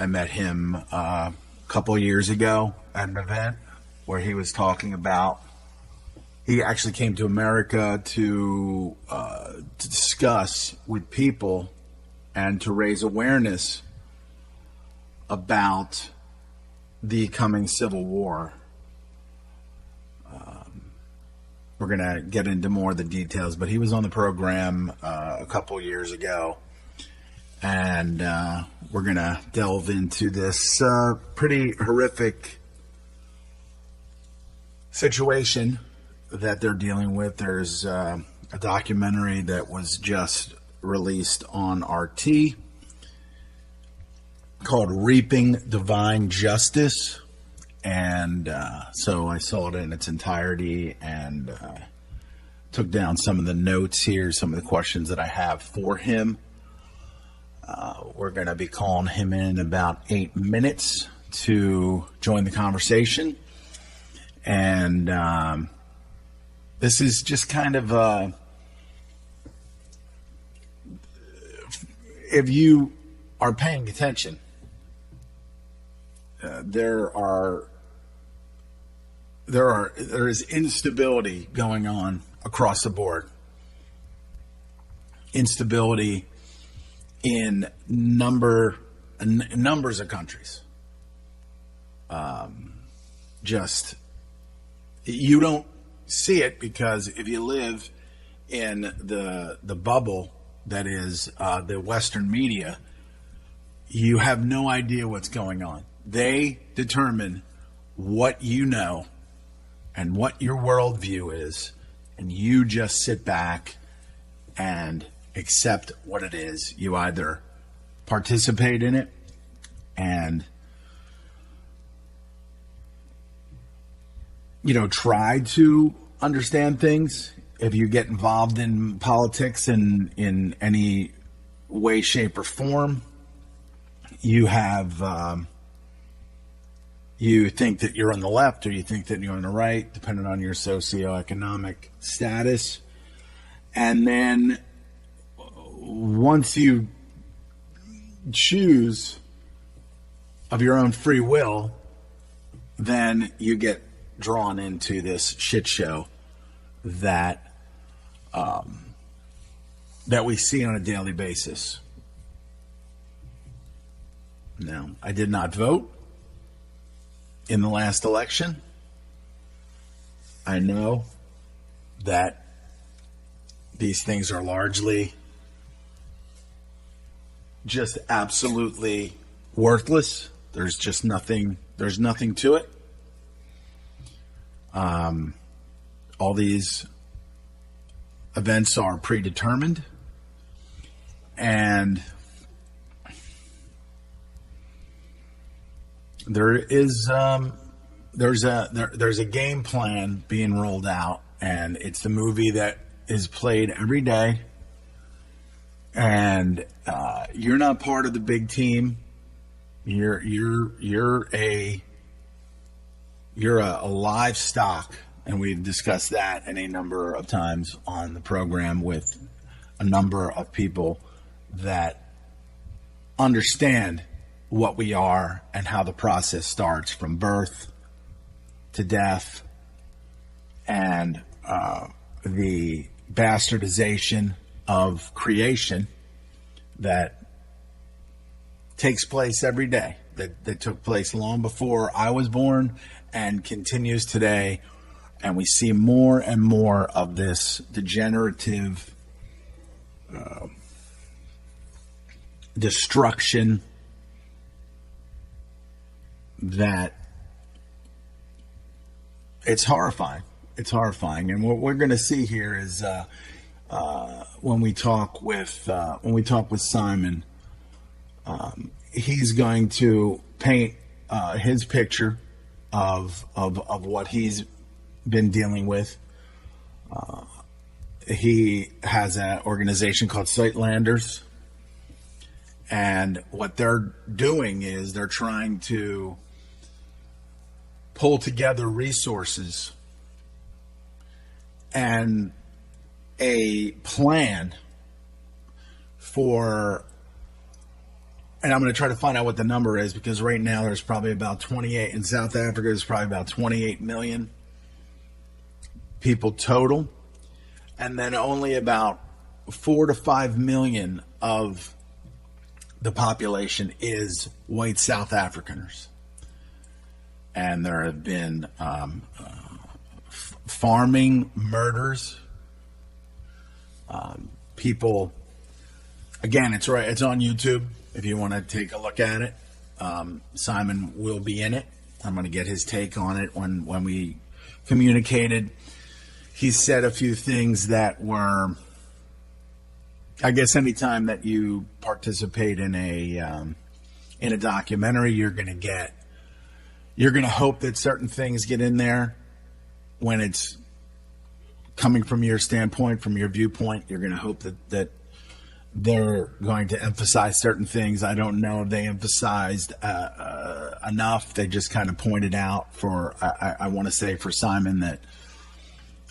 I met him a couple years ago at an event where he was talking about. He actually came to America to discuss with people and to raise awareness about the coming Civil War. We're going to get into more of the details, but he was on the program a couple years ago, and we're going to delve into this pretty horrific situation that they're dealing with. There's a documentary that was just released on RT called Reaping Divine Justice. And so I saw it in its entirety and took down some of the notes here, some of the questions that I have for him. We're going to be calling him in about 8 minutes to join the conversation. And this is just kind of if you are paying attention, there is instability going on across the board. Instability in numbers of countries. Just you don't see it because if you live in the bubble that is the Western media, you have no idea what's going on. They determine what you know and what your worldview is, and you just sit back and accept what it is. You either participate in it and try to understand things. If you get involved in politics in any way, shape, or form, you have you think that you're on the left or you think that you're on the right, depending on your socioeconomic status. And then once you choose of your own free will, then you get drawn into this shit show that we see on a daily basis. Now, I did not vote in the last election. I know that these things are largely just absolutely worthless. There's just nothing to it. All these events are predetermined, and there's a game plan being rolled out, and it's the movie that is played every day. And you're not part of the big team. You're a livestock, and we've discussed that any number of times on the program with a number of people that understand what we are and how the process starts from birth to death, and the bastardization of creation that takes place every day, that took place long before I was born and continues today. And we see more and more of this degenerative destruction that it's horrifying. It's horrifying. And what we're going to see here is when we talk with Simon, he's going to paint his picture of what he's been dealing with. He has an organization called Sightlanders, and what they're doing is they're trying to pull together resources and a plan for and I'm going to try to find out what the number is, because right now there's probably about 28 in South Africa. There's probably about 28 million people total, and then only about 4 to 5 million of the population is white South Africaners. And there have been farming murders. People, again, it's right. It's on YouTube if you want to take a look at it. Simon will be in it. I'm going to get his take on it when we communicated. He said a few things that were, I guess, anytime that you participate in a documentary, you're going to hope that certain things get in there when it's coming from your standpoint, from your viewpoint. You're going to hope that they're going to emphasize certain things. I don't know if they emphasized enough. They just kind of pointed out I want to say for Simon that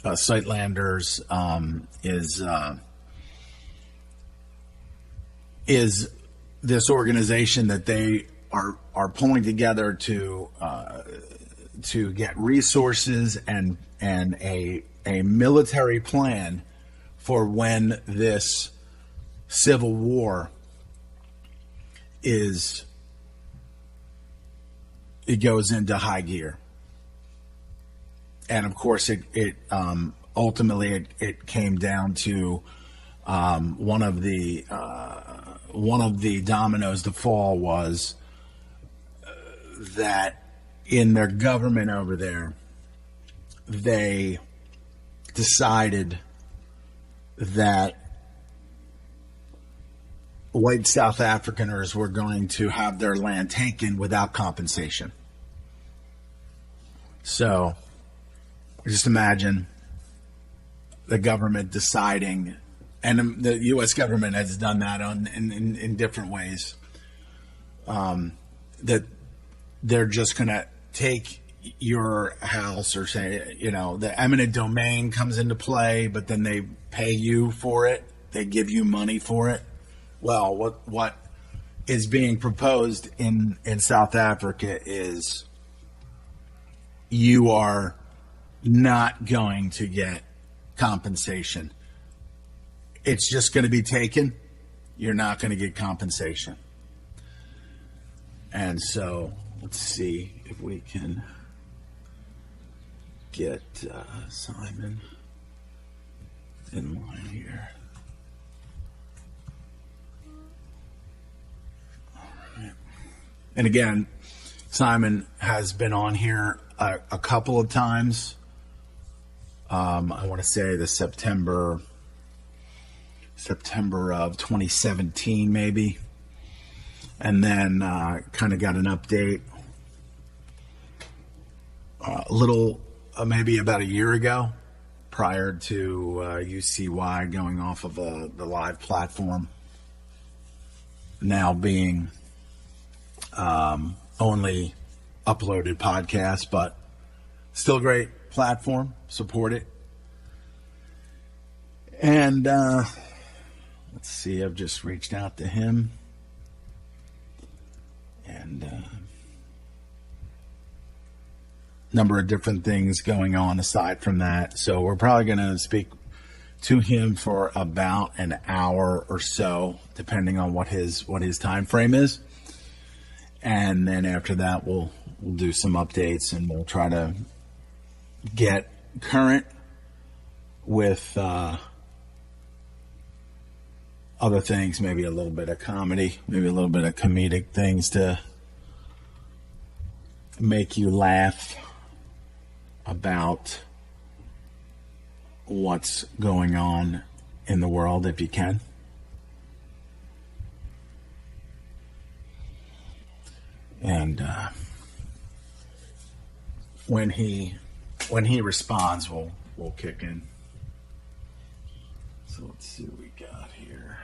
Sightlanders is this organization that they are pulling together to get resources and a military plan for when this civil war it goes into high gear. And of course it ultimately it came down to one of the dominoes to fall was that in their government over there, they decided that white South Africaners were going to have their land taken without compensation. So just imagine the government deciding, and the U.S. government has done that in different ways, that they're just going to take your house, or say, the eminent domain comes into play, but then they pay you for it. They give you money for it. Well, what is being proposed in South Africa is you are not going to get compensation. It's just going to be taken. You're not going to get compensation. And so let's see if we can get Simon in line here. All right. And again, Simon has been on here a couple of times. I want to say the September of 2017, maybe. And then kind of got an update maybe about a year ago, prior to UCY going off of the live platform, now being only uploaded podcast, but still a great platform. Support it. And let's see, I've just reached out to him. And number of different things going on aside from that. So we're probably going to speak to him for about an hour or so, depending on what his time frame is. And then after that, we'll do some updates, and we'll try to get current with other things, maybe a little bit of comedy, maybe a little bit of comedic things to make you laugh about what's going on in the world, if you can. And when he responds, we'll kick in. So let's see what we got here.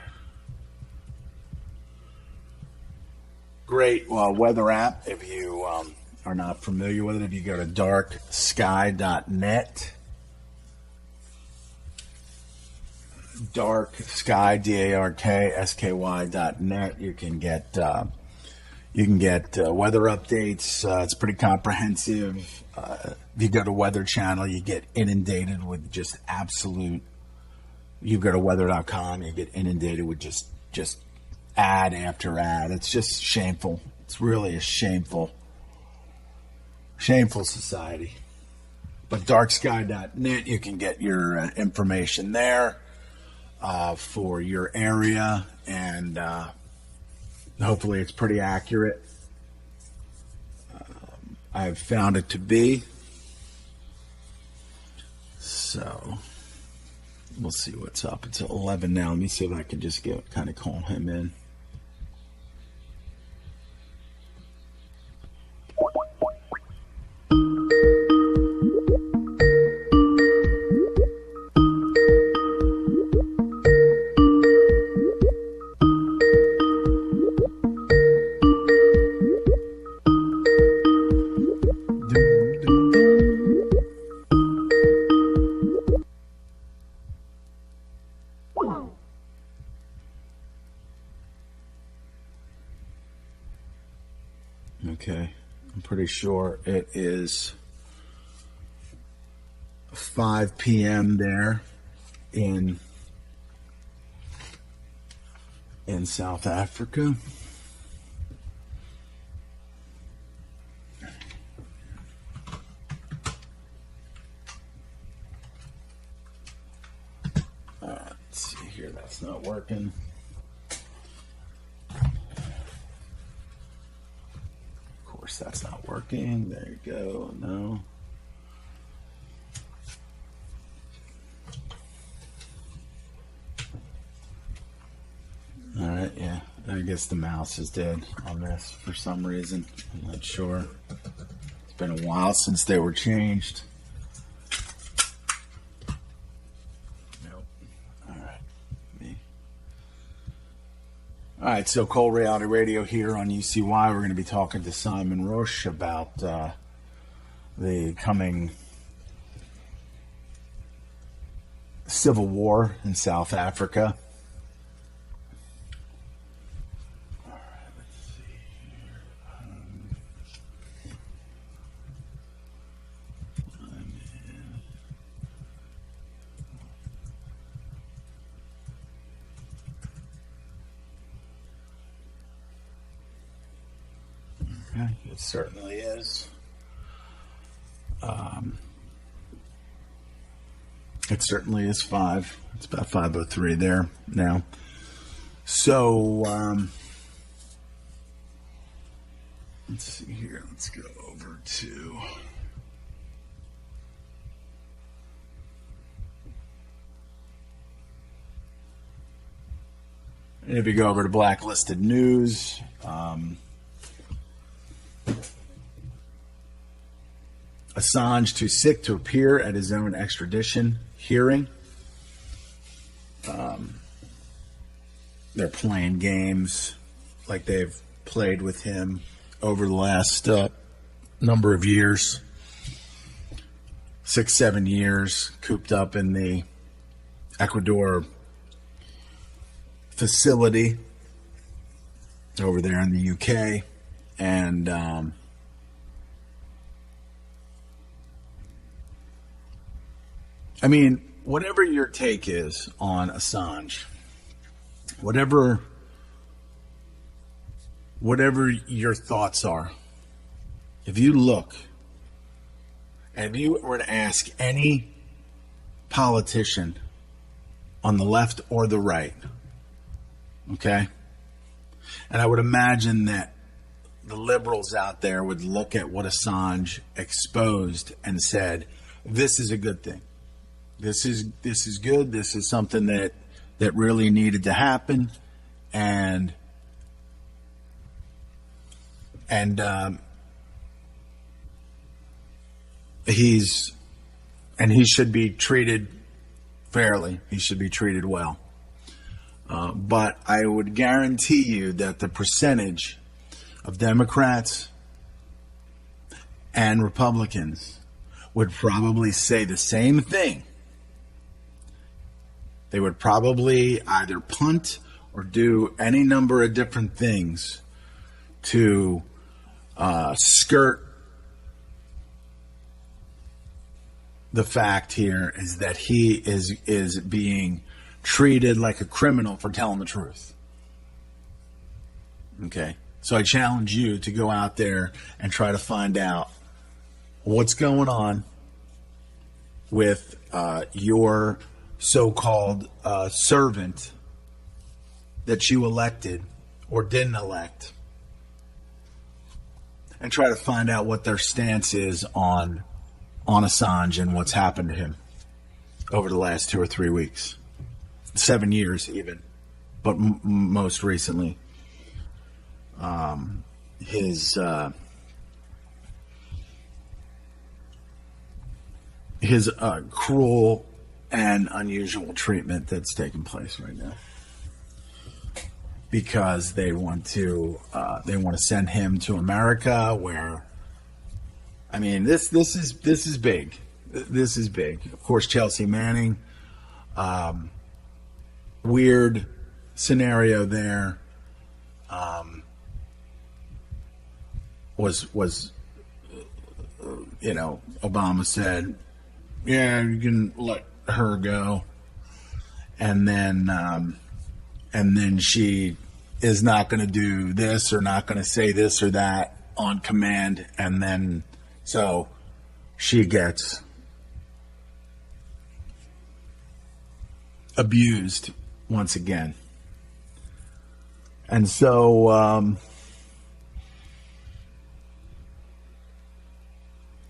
Great weather app. If you are not familiar with it, if you go to darksky.net, darksky, DARKSKY.net, you can get You can get weather updates. It's pretty comprehensive. If you go to Weather Channel, you get inundated with just absolute. You go to weather.com, you get inundated with just ad after ad. It's just shameful. It's really a shameful society. But darksky.net, you can get your information there for your area, and hopefully it's pretty accurate. I've found it to be. So we'll see what's up. It's 11 now. Let me see if I can just kind of call him in. Okay, I'm pretty sure it is 5 p.m. there in South Africa. Let's see here, that's not working. That's not working. There you go. No. All right. Yeah. I guess the mouse is dead on this for some reason. I'm not sure. It's been a while since they were changed. Nope. All right. All right, so Cold Reality Radio here on UCY. We're going to be talking to Simon Roche about the coming civil war in South Africa. All right, let's see here. It certainly is. It certainly is 5. It's about 5:03 there now. So let's see here. Let's go over to. And if you go over to Blacklisted News, Assange too sick to appear at his own extradition hearing. They're playing games like they've played with him over the last number of years. 6-7 years cooped up in the Ecuador facility over there in the UK. And I mean, whatever your take is on Assange, whatever your thoughts are, if you look, and if you were to ask any politician on the left or the right, okay, and I would imagine that the liberals out there would look at what Assange exposed and said, this is a good thing. This is good. This is something that really needed to happen, and he should be treated fairly. He should be treated well. But I would guarantee you that the percentage of Democrats and Republicans would probably say the same thing. They would probably either punt or do any number of different things to skirt the fact here is that he is being treated like a criminal for telling the truth. Okay, so I challenge you to go out there and try to find out what's going on with your so-called servant that you elected or didn't elect, and try to find out what their stance is on Assange and what's happened to him over the last 2 or 3 weeks, 7 years even, but most recently, his cruel and unusual treatment that's taking place right now, because they want to send him to America, where, I mean, this is big. This is big. Of course, Chelsea Manning, weird scenario there. Was Obama said, yeah, you can let her go, and then she is not going to do this or not going to say this or that on command, and then so she gets abused once again. And so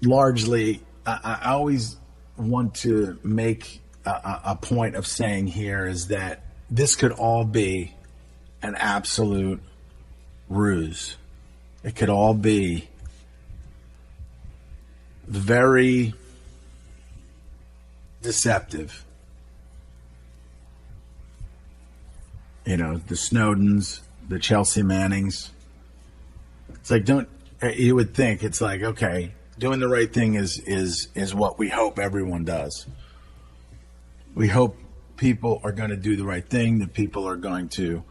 largely, I always want to make a point of saying here is that this could all be an absolute ruse. It could all be very deceptive. The Snowdens, the Chelsea Mannings. It's like, you would think it's like, okay, doing the right thing is what we hope everyone does. We hope people are going to do the right thing, that people are going to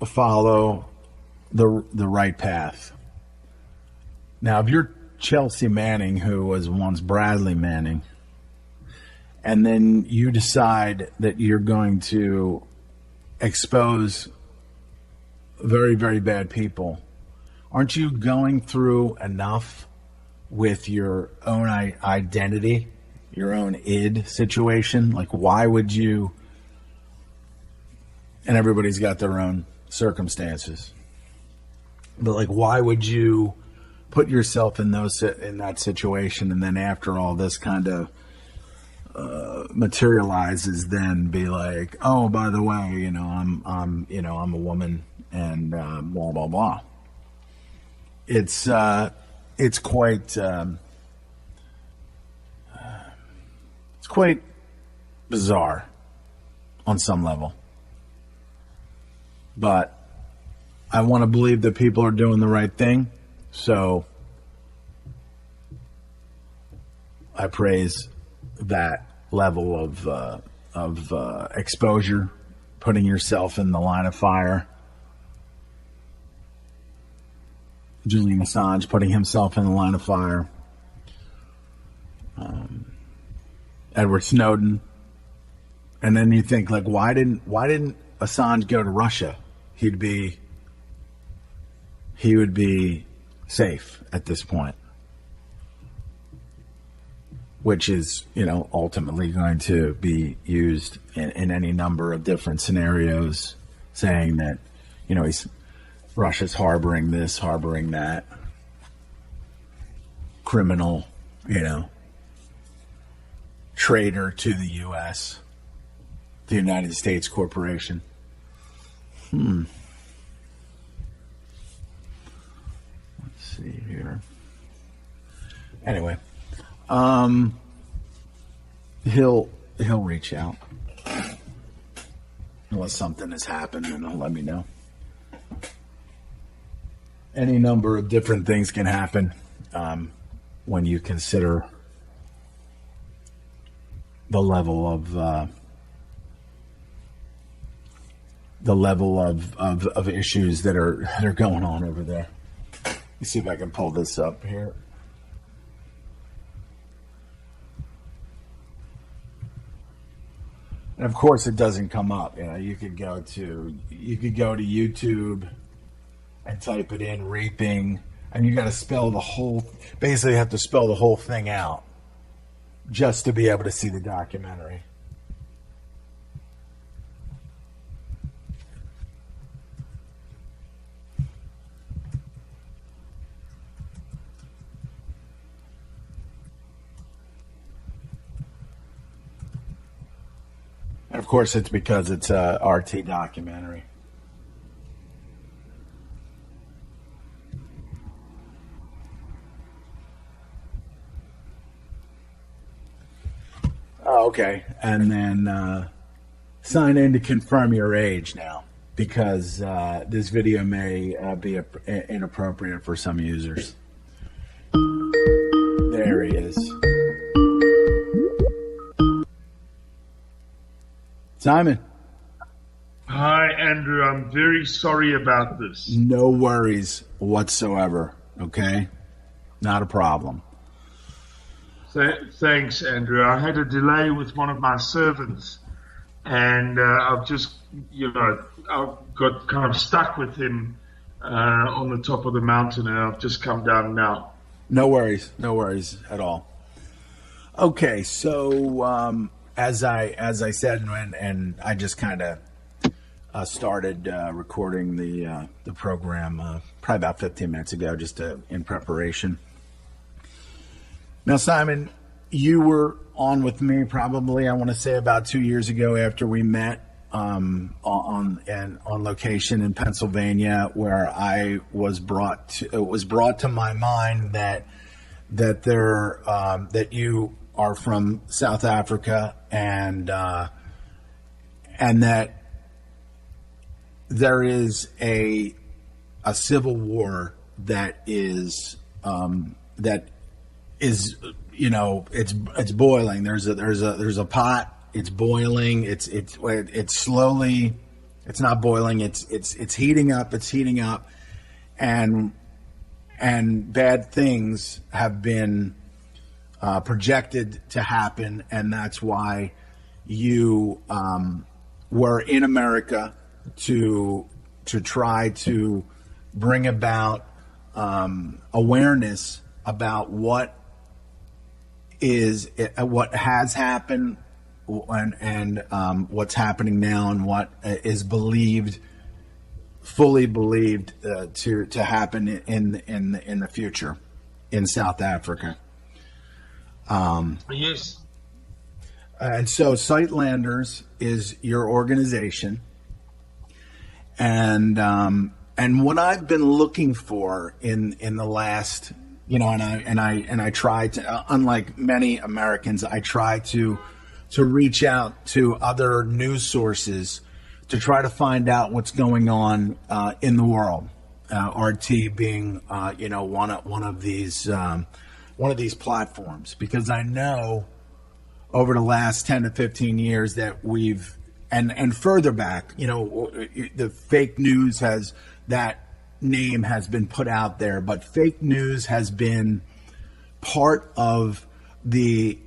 follow the right path. Now, if you're Chelsea Manning, who was once Bradley Manning, and then you decide that you're going to expose very, very bad people, aren't you going through enough with your own identity, your own id situation? Like, why would you? And everybody's got their own circumstances, but like, why would you put yourself in that situation, and then after all this kind of materializes, then be like, oh, by the way, I'm a woman, and blah blah blah. It's quite bizarre on some level, but I want to believe that people are doing the right thing, so I praise that level of exposure, putting yourself in the line of fire. Julian Assange putting himself in the line of fire. Edward Snowden. And then you think, like, why didn't Assange go to Russia? He would be safe at this point, which is, ultimately going to be used in any number of different scenarios, saying that, Russia's harboring this, harboring that, criminal, traitor to the U.S., the United States corporation. Let's see here. Anyway, he'll reach out unless something has happened, and he'll let me know. Any number of different things can happen when you consider the level of the level of issues that are going on over there. Let me see if I can pull this up here. And of course, it doesn't come up. You could go to YouTube and type it in, reaping, and you got to spell basically have to spell the whole thing out just to be able to see the documentary. And of course, it's because it's a RT documentary. Oh, okay. And then sign in to confirm your age now, because this video may be inappropriate for some users. There he is. Simon. Hi, Andrew. I'm very sorry about this. No worries whatsoever, okay? Not a problem. Thanks, Andrew. I had a delay with one of my servants, and I've just, I've got kind of stuck with him on the top of the mountain, and I've just come down now. No worries at all. Okay, so as I said, and I just kind of started recording the program probably about 15 minutes ago, just in preparation. Now, Simon, you were on with me probably, I want to say, about 2 years ago after we met on location in Pennsylvania, where it was brought to my mind that you are from South Africa, and that there is a civil war that is it's boiling. There's a pot. It's boiling. It's slowly. It's not boiling. It's heating up. It's heating up, and bad things have been projected to happen, and that's why you were in America to try to bring about awareness about what has happened and what's happening now, and what is fully believed to happen in the future in South Africa. Yes. And so Sightlanders is your organization, and what I've been looking for in the last, and I try to, unlike many Americans, I try to reach out to other news sources to try to find out what's going on in the world. RT being one of these platforms, because I know over the last 10 to 15 years that we've and further back, the fake news that name has been put out there, but fake news has been part of the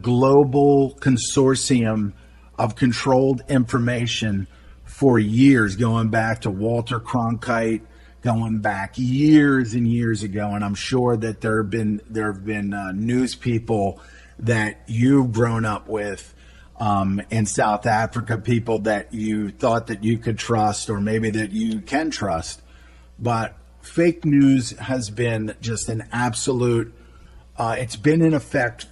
global consortium of controlled information for years, going back to Walter Cronkite, going back years and years ago. And I'm sure that there have been news people that you've grown up with in South Africa, people that you thought that you could trust, or maybe that you can trust. But fake news has been just an absolute, it's been in effect,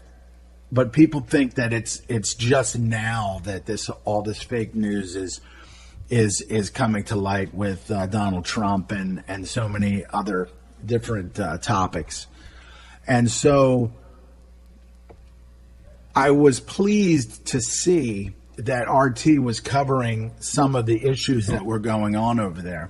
but people think that it's just now that all this fake news is coming to light with Donald Trump and so many other different topics. And so I was pleased to see that RT was covering some of the issues that were going on over there.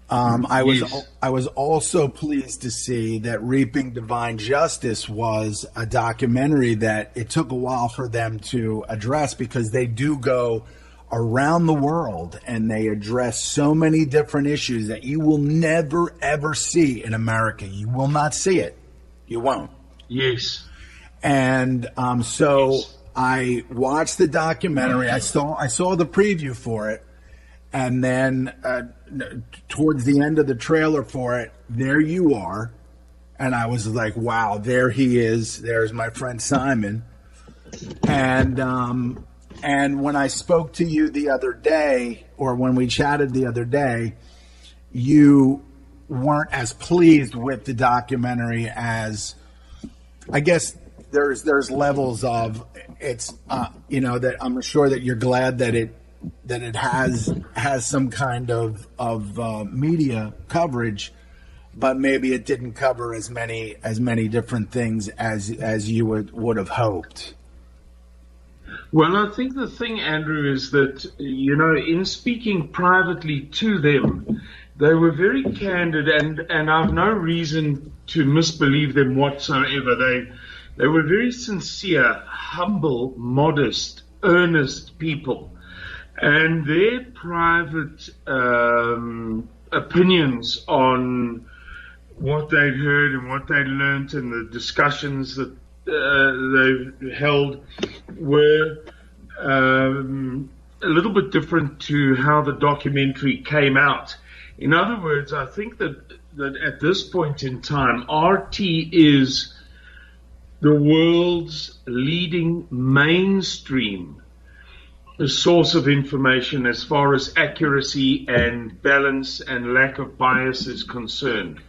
I was also pleased to see that Reaping Divine Justice was a documentary that it took a while for them to address, because they do go around the world, and they address so many different issues that you will never, ever see in America. You will not see it. You won't. Yes. And so I watched the documentary. I saw the preview for it. And then towards the end of the trailer for it, there you are. And I was like, wow, there he is. There's my friend Simon. And when I spoke to you the other day, or when we chatted the other day, you weren't as pleased with the documentary as, I guess there's levels of it's, that I'm sure that you're glad that it has some kind of media coverage, but maybe it didn't cover as many different things as you would have hoped. Well, I think the thing, Andrew, is that, in speaking privately to them, they were very candid, and I've no reason to misbelieve them whatsoever. They were very sincere, humble, modest, earnest people. And their private opinions on what they'd heard and what they'd learnt and the discussions that they've held were a little bit different to how the documentary came out. In other words, I think that at this point in time, RT is the world's leading mainstream source of information as far as accuracy and balance and lack of bias is concerned.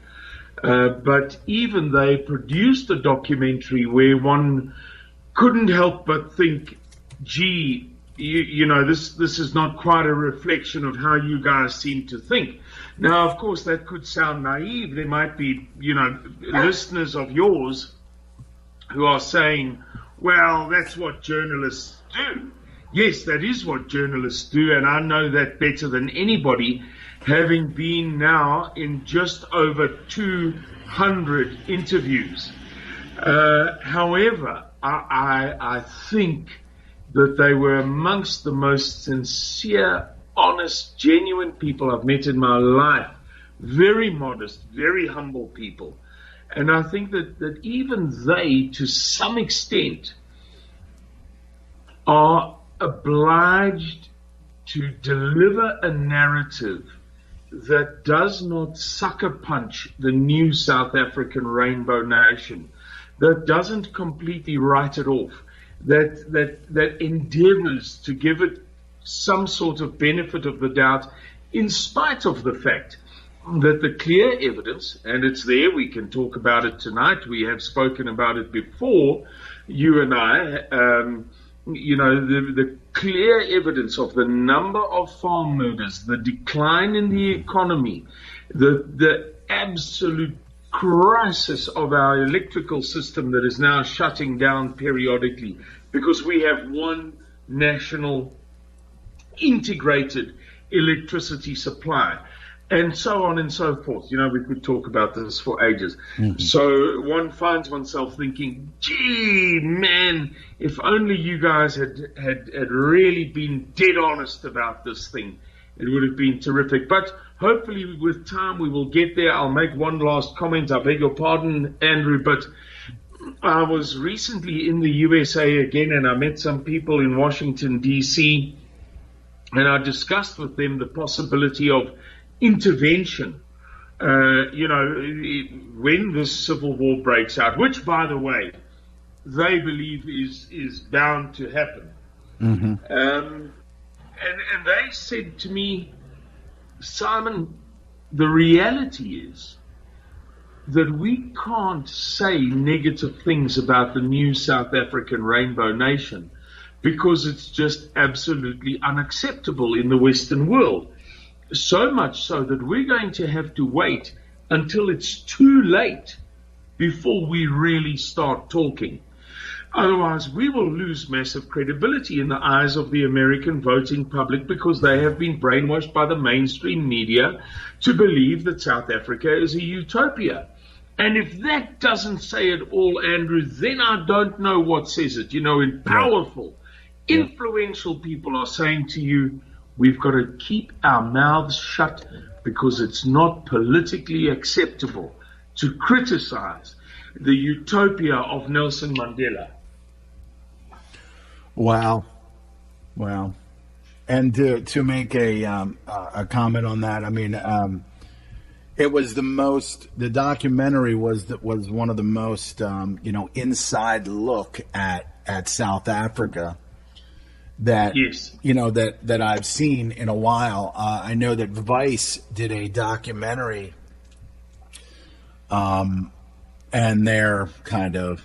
But even they produced a documentary where one couldn't help but think, gee, this is not quite a reflection of how you guys seem to think. Now, of course, that could sound naive. There might be, listeners of yours who are saying, well, that's what journalists do. Yes, that is what journalists do, and I know that better than anybody, having been now in just over 200 interviews. However, I think that they were amongst the most sincere, honest, genuine people I've met in my life. Very modest, very humble people. And I think that even they, to some extent, are obliged to deliver a narrative that does not sucker punch the new South African rainbow nation, that doesn't completely write it off, that endeavors to give it some sort of benefit of the doubt, in spite of the fact that the clear evidence, and it's there, we can talk about it tonight, we have spoken about it before, you and I, the clear evidence of the number of farm murders, the decline in the economy, the absolute crisis of our electrical system that is now shutting down periodically because we have one national integrated electricity supply, and so on and so forth. We could talk about this for ages. Mm-hmm. So one finds oneself thinking, gee, man, if only you guys had really been dead honest about this thing, it would have been terrific. But hopefully with time we will get there. I'll make one last comment. I beg your pardon, Andrew, but I was recently in the USA again, and I met some people in Washington, D.C., and I discussed with them the possibility of intervention, when this civil war breaks out, which, by the way, they believe is bound to happen. Mm-hmm. And they said to me, Simon, the reality is that we can't say negative things about the new South African rainbow nation because it's just absolutely unacceptable in the Western world. So much so that we're going to have to wait until it's too late before we really start talking. Otherwise, we will lose massive credibility in the eyes of the American voting public because they have been brainwashed by the mainstream media to believe that South Africa is a utopia. And if that doesn't say it all, Andrew, then I don't know what says it. In powerful, influential people are saying to you, we've got to keep our mouths shut because it's not politically acceptable to criticize the utopia of Nelson Mandela. Wow. And to make a comment on that, I mean, it was the documentary was one of the most, inside look at South Africa that, that I've seen in a while. I know that Vice did a documentary, and they're kind of,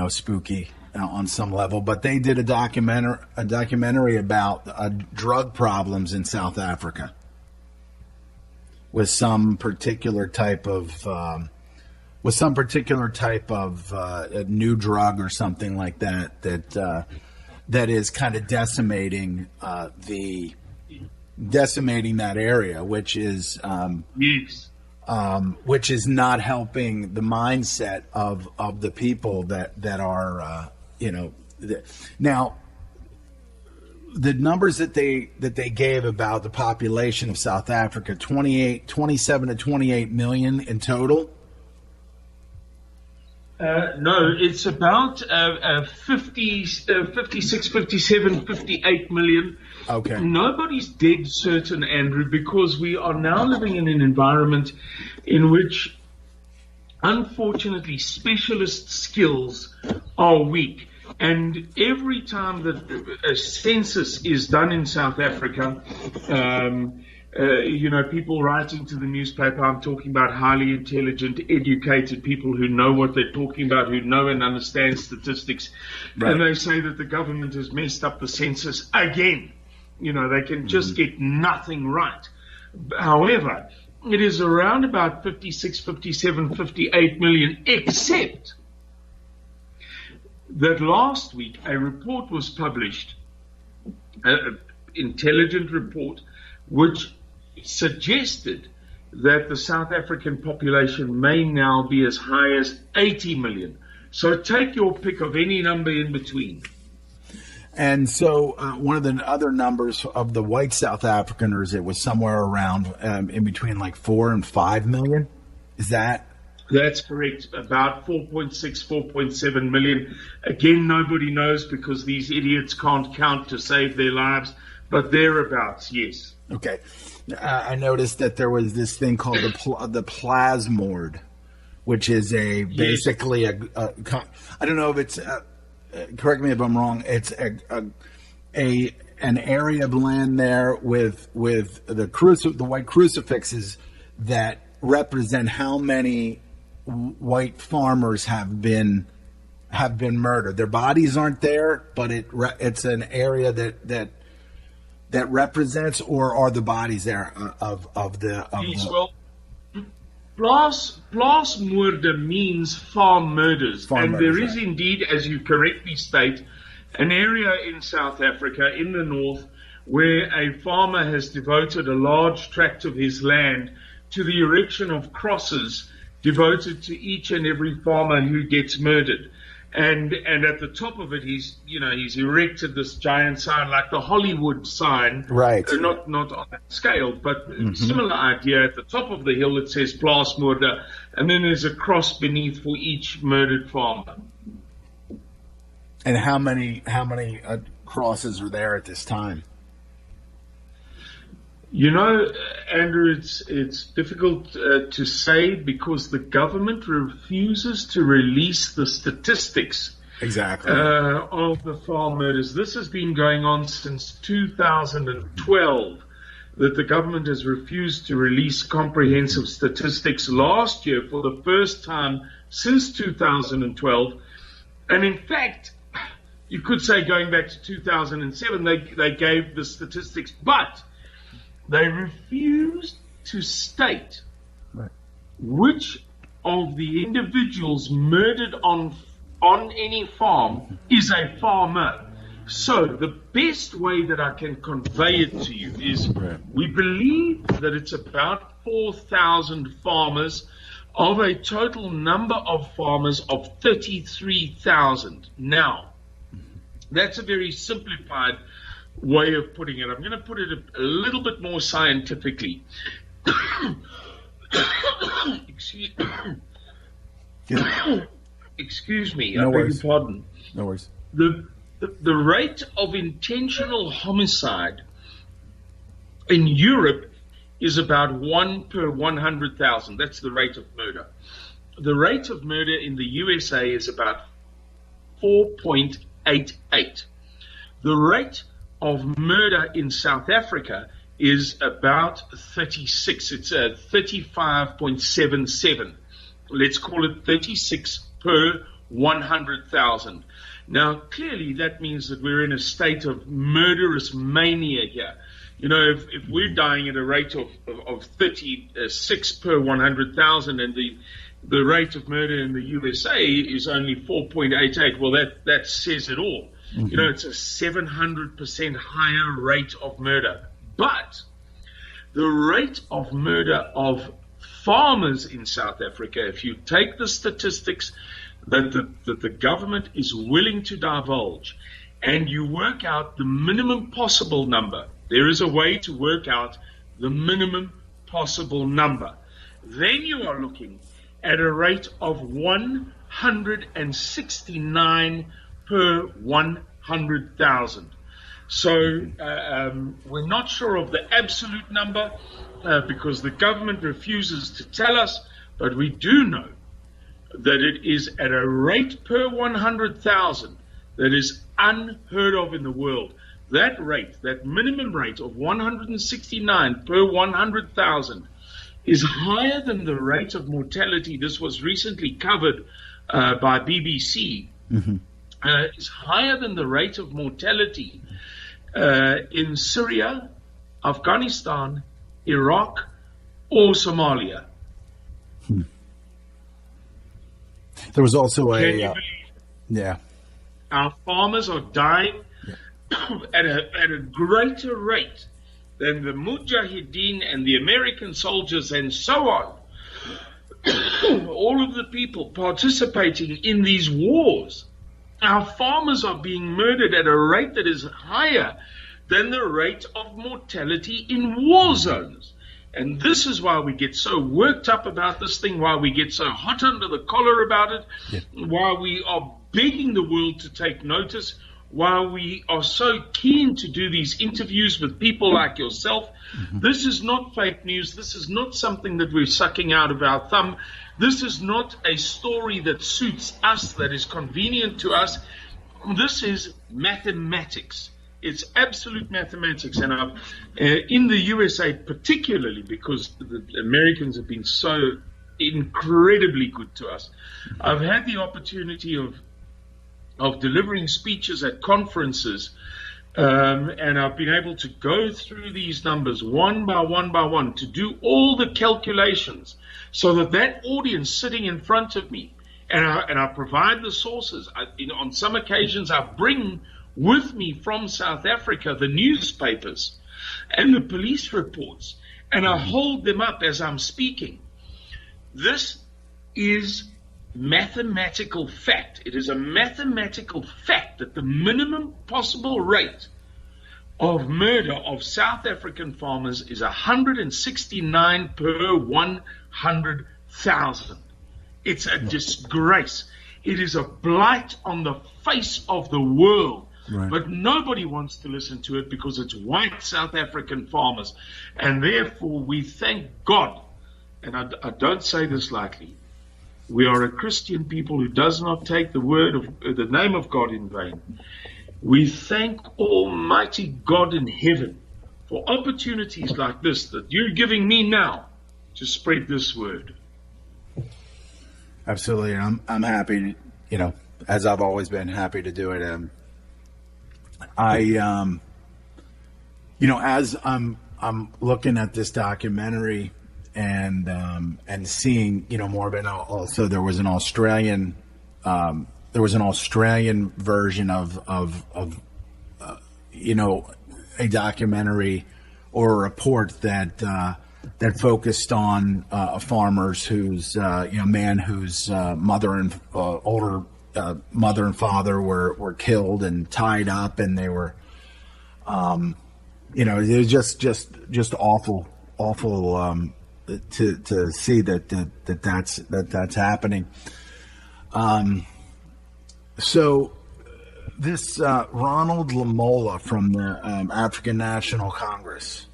spooky on some level, but they did a documentary about drug problems in South Africa with some particular type of new drug or something like that is kind of decimating that area, which is which is not helping the mindset of the people that are now the numbers that they gave about the population of South Africa, 27 to 28 million in total. No, it's about 56, 57, 58 million. Okay. Nobody's dead certain, Andrew, because we are now living in an environment in which, unfortunately, specialist skills are weak. And every time that a census is done in South Africa, people writing to the newspaper, I'm talking about highly intelligent, educated people who know what they're talking about, who know and understand statistics. Right. And they say that the government has messed up the census again. They can just get nothing right. However, it is around about 56, 57, 58 million, except that last week a report was published, an intelligent report, which suggested that the South African population may now be as high as 80 million. So take your pick of any number in between. And so one of the other numbers of the white South Africaners, it was somewhere around in between like 4 and 5 million. Is that? That's correct. About 4.6, 4.7 million. Again, nobody knows because these idiots can't count to save their lives, but thereabouts, yes. Okay. I noticed that there was this thing called the plasmord, which is basically I don't know if it's correct me if I'm wrong. It's an area of land there with the white crucifixes that represent how many white farmers have been murdered. Their bodies aren't there, but it's an area that represents, or are the bodies there Plaasmoorde means farm murders. There is indeed, as you correctly state, an area in South Africa, in the north, where a farmer has devoted a large tract of his land to the erection of crosses devoted to each and every farmer who gets murdered. And at the top of it, he's erected this giant sign, like the Hollywood sign. Right. Not on that scale, but similar idea. At the top of the hill, it says Plaasmoorde, and then there's a cross beneath for each murdered farmer. And how many crosses are there at this time? Andrew, it's difficult to say because the government refuses to release the statistics of the farm murders. This has been going on since 2012, that the government has refused to release comprehensive statistics. Last year, for the first time since 2012, and in fact, you could say going back to 2007, they gave the statistics, but they refused to state which of the individuals murdered on any farm is a farmer. So the best way that I can convey it to you is we believe that it's about 4,000 farmers of a total number of farmers of 33,000. Now, That's a very simplified way of putting it. I'm going to put it a little bit more scientifically. Excuse me. No I beg worries. your pardon. No worries. The rate of intentional homicide in Europe is about 1 per 100,000. That's the rate of murder. The rate of murder in the USA is about 4.88. The rate of murder in South Africa is about 36. It's 35.77. Let's call it 36 per 100,000. Now, clearly, that means that we're in a state of murderous mania here. You know, if we're dying at a rate of 36 per 100,000 and the rate of murder in the USA is only 4.88, well, that says it all. Mm-hmm. You know, it's a 700% higher rate of murder. But the rate of murder of farmers in South Africa, if you take the statistics that the government is willing to divulge and you work out the minimum possible number, there is a way to work out the minimum possible number, then you are looking at a rate of 169 per 100,000. So we're not sure of the absolute number because the government refuses to tell us, but we do know that it is at a rate per 100,000 that is unheard of in the world. That rate, that minimum rate of 169 per 100,000 is higher than the rate of mortality. This was recently covered by BBC. Mm-hmm. Is higher than the rate of mortality in Syria, Afghanistan, Iraq, or Somalia. There was also yeah. Our farmers are dying at a greater rate than the Mujahideen and the American soldiers and so on. All of the people participating in these wars. Our farmers are being murdered at a rate that is higher than the rate of mortality in war zones. And this is why we get so worked up about this thing, why we get so hot under the collar about it, why we are begging the world to take notice, why we are so keen to do these interviews with people like yourself. Mm-hmm. This is not fake news. This is not something that we're sucking out of our thumb. This is not a story that suits us, that is convenient to us. This is mathematics. It's absolute mathematics. And in the USA particularly, because the Americans have been so incredibly good to us, I've had the opportunity of delivering speeches at conferences, and I've been able to go through these numbers one by one to do all the calculations so that audience sitting in front of me, and I provide the sources. On some occasions, I bring with me from South Africa the newspapers and the police reports, and I hold them up as I'm speaking. This is mathematical fact. It is a mathematical fact that the minimum possible rate of murder of South African farmers is 169 per 100,000. It's a disgrace. It is a blight on the face of the world. Right. But nobody wants to listen to it because it's white South African farmers. And therefore we thank God, and I don't say this lightly, we are a Christian people who does not take the name of God in vain. We thank Almighty God in heaven for opportunities like this that you're giving me now to spread this word. Absolutely. I'm happy, as I've always been happy to do it. As I'm looking at this documentary and seeing, more of it. Also, there was an Australian version of a documentary or a report that focused on farmers whose man whose mother and older mother and father were killed and tied up, and they were, it was just awful to see that's happening. So this Ronald Lamola from the African National Congress,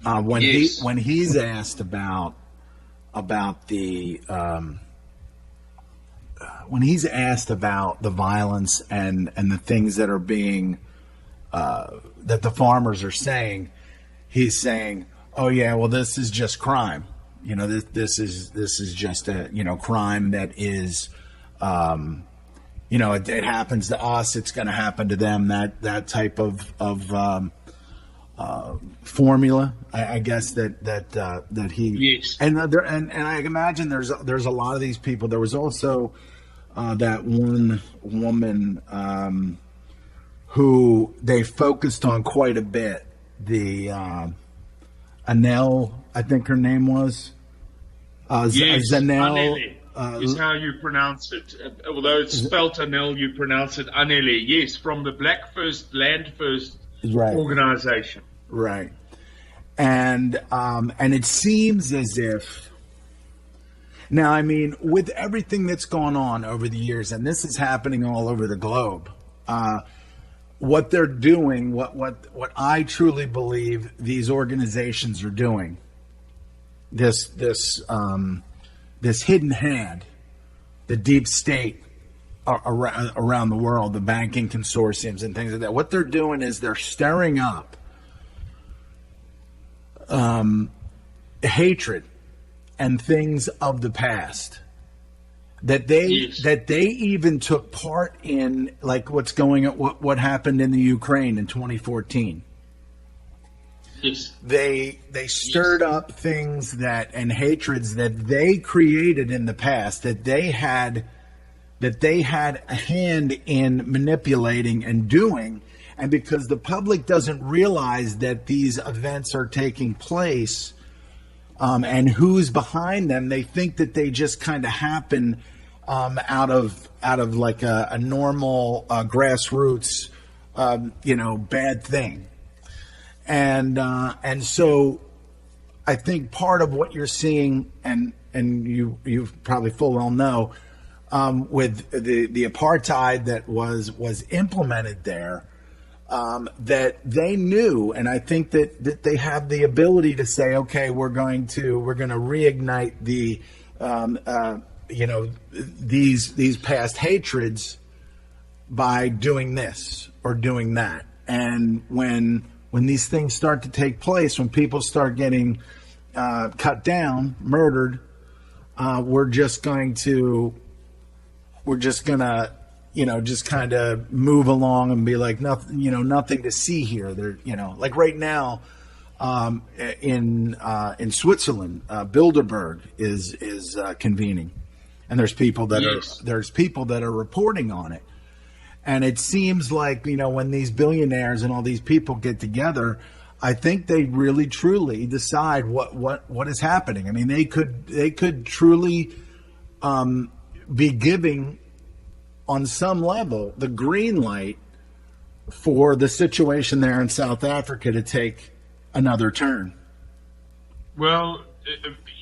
when he's asked about the when he's asked about the violence and the things that are being that the farmers are saying, he's saying, "Oh yeah, well this is just crime. This is just a crime that is." It happens to us. It's going to happen to them. That type of formula, I guess that he. Yes. And I imagine there's a lot of these people. There was also that one woman who they focused on quite a bit. The Anel, I think her name was. Yes, Zanel. Is how you pronounce it. Although it's spelt Anel, you pronounce it Anele. Yes, from the Black First, Land First organization. Right. And it seems as if now, I mean, with everything that's gone on over the years, and this is happening all over the globe, what they're doing, what I truly believe these organizations are doing, this hidden hand, the deep state around the world, the banking consortiums and things like that, what they're doing is they're stirring up hatred and things of the past that they even took part in, like what happened in the Ukraine in 2014. Yes. They stirred up things and hatreds that they created in the past, that they had a hand in manipulating and doing, and because the public doesn't realize that these events are taking place, and who's behind them, they think that they just kind of happen out of like a normal grassroots bad thing. And so I think part of what you're seeing, and you probably full well know, with the apartheid that was implemented there, that they knew, and I think that they have the ability to say, okay, we're going to reignite the these past hatreds by doing this or doing that. And when these things start to take place, when people start getting cut down, murdered, we're just gonna, just kind of move along and be like, nothing to see here. There, like right now, in Switzerland, Bilderberg is convening, and there's people that are reporting on it. And it seems like, when these billionaires and all these people get together, I think they really truly decide what is happening. I mean, they could truly be giving, on some level, the green light for the situation there in South Africa to take another turn. Well,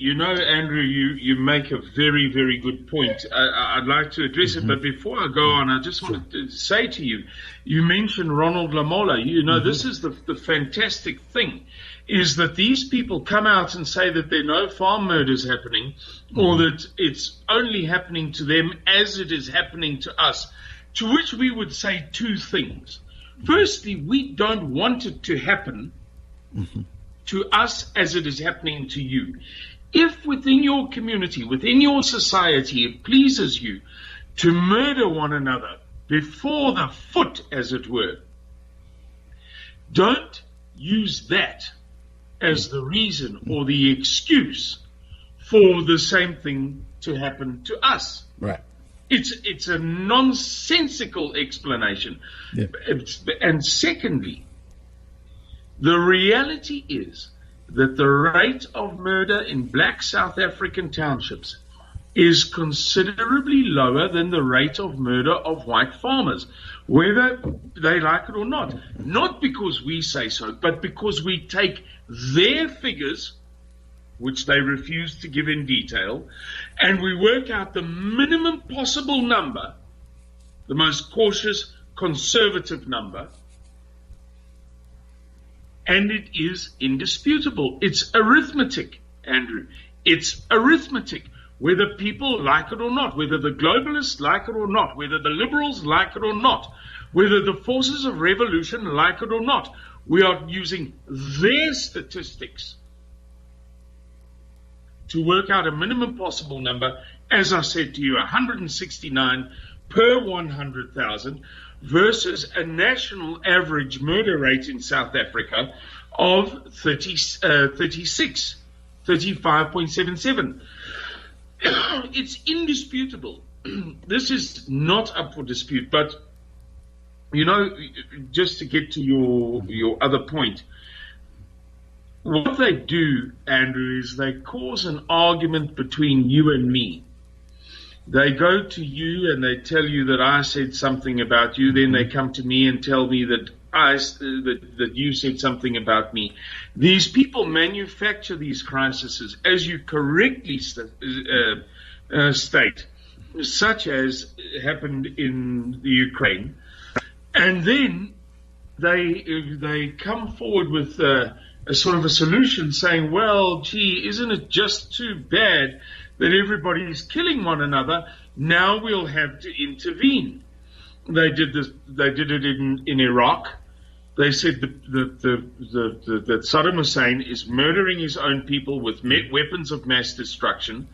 Andrew, you make a very, very good point. I'd like to address it, but before I go on, I just wanted to say to you, you mentioned Ronald Lamola. This is the fantastic thing, is that these people come out and say that there are no farm murders happening, or that it's only happening to them as it is happening to us, to which we would say two things. Firstly, we don't want it to happen to us as it is happening to you. If within your community, within your society, it pleases you to murder one another before the foot, as it were, don't use that as the reason or the excuse for the same thing to happen to us. Right. It's a nonsensical explanation. Yeah. And secondly, the reality is that the rate of murder in black South African townships is considerably lower than the rate of murder of white farmers, whether they like it or not. Not because we say so, but because we take their figures, which they refuse to give in detail, and we work out the minimum possible number, the most cautious, conservative number, and it is indisputable. It's arithmetic, Andrew. It's arithmetic. Whether people like it or not, whether the globalists like it or not, whether the liberals like it or not, whether the forces of revolution like it or not, we are using their statistics to work out a minimum possible number. As I said to you, 169 per 100,000 versus a national average murder rate in South Africa of 35.77. It's indisputable. This is not up for dispute. But, you know, just to get to your other point, what they do, Andrew, is they cause an argument between you and me. They go to you and they tell you that I said something about you. Then they come to me and tell me that that you said something about me. These people manufacture these crises, as you correctly state, such as happened in the Ukraine, and then they come forward with a sort of a solution, saying, "Well, gee, isn't it just too bad that everybody is killing one another? Now we'll have to intervene." They did this. They did it in Iraq. They said that Saddam Hussein is murdering his own people with weapons of mass destruction.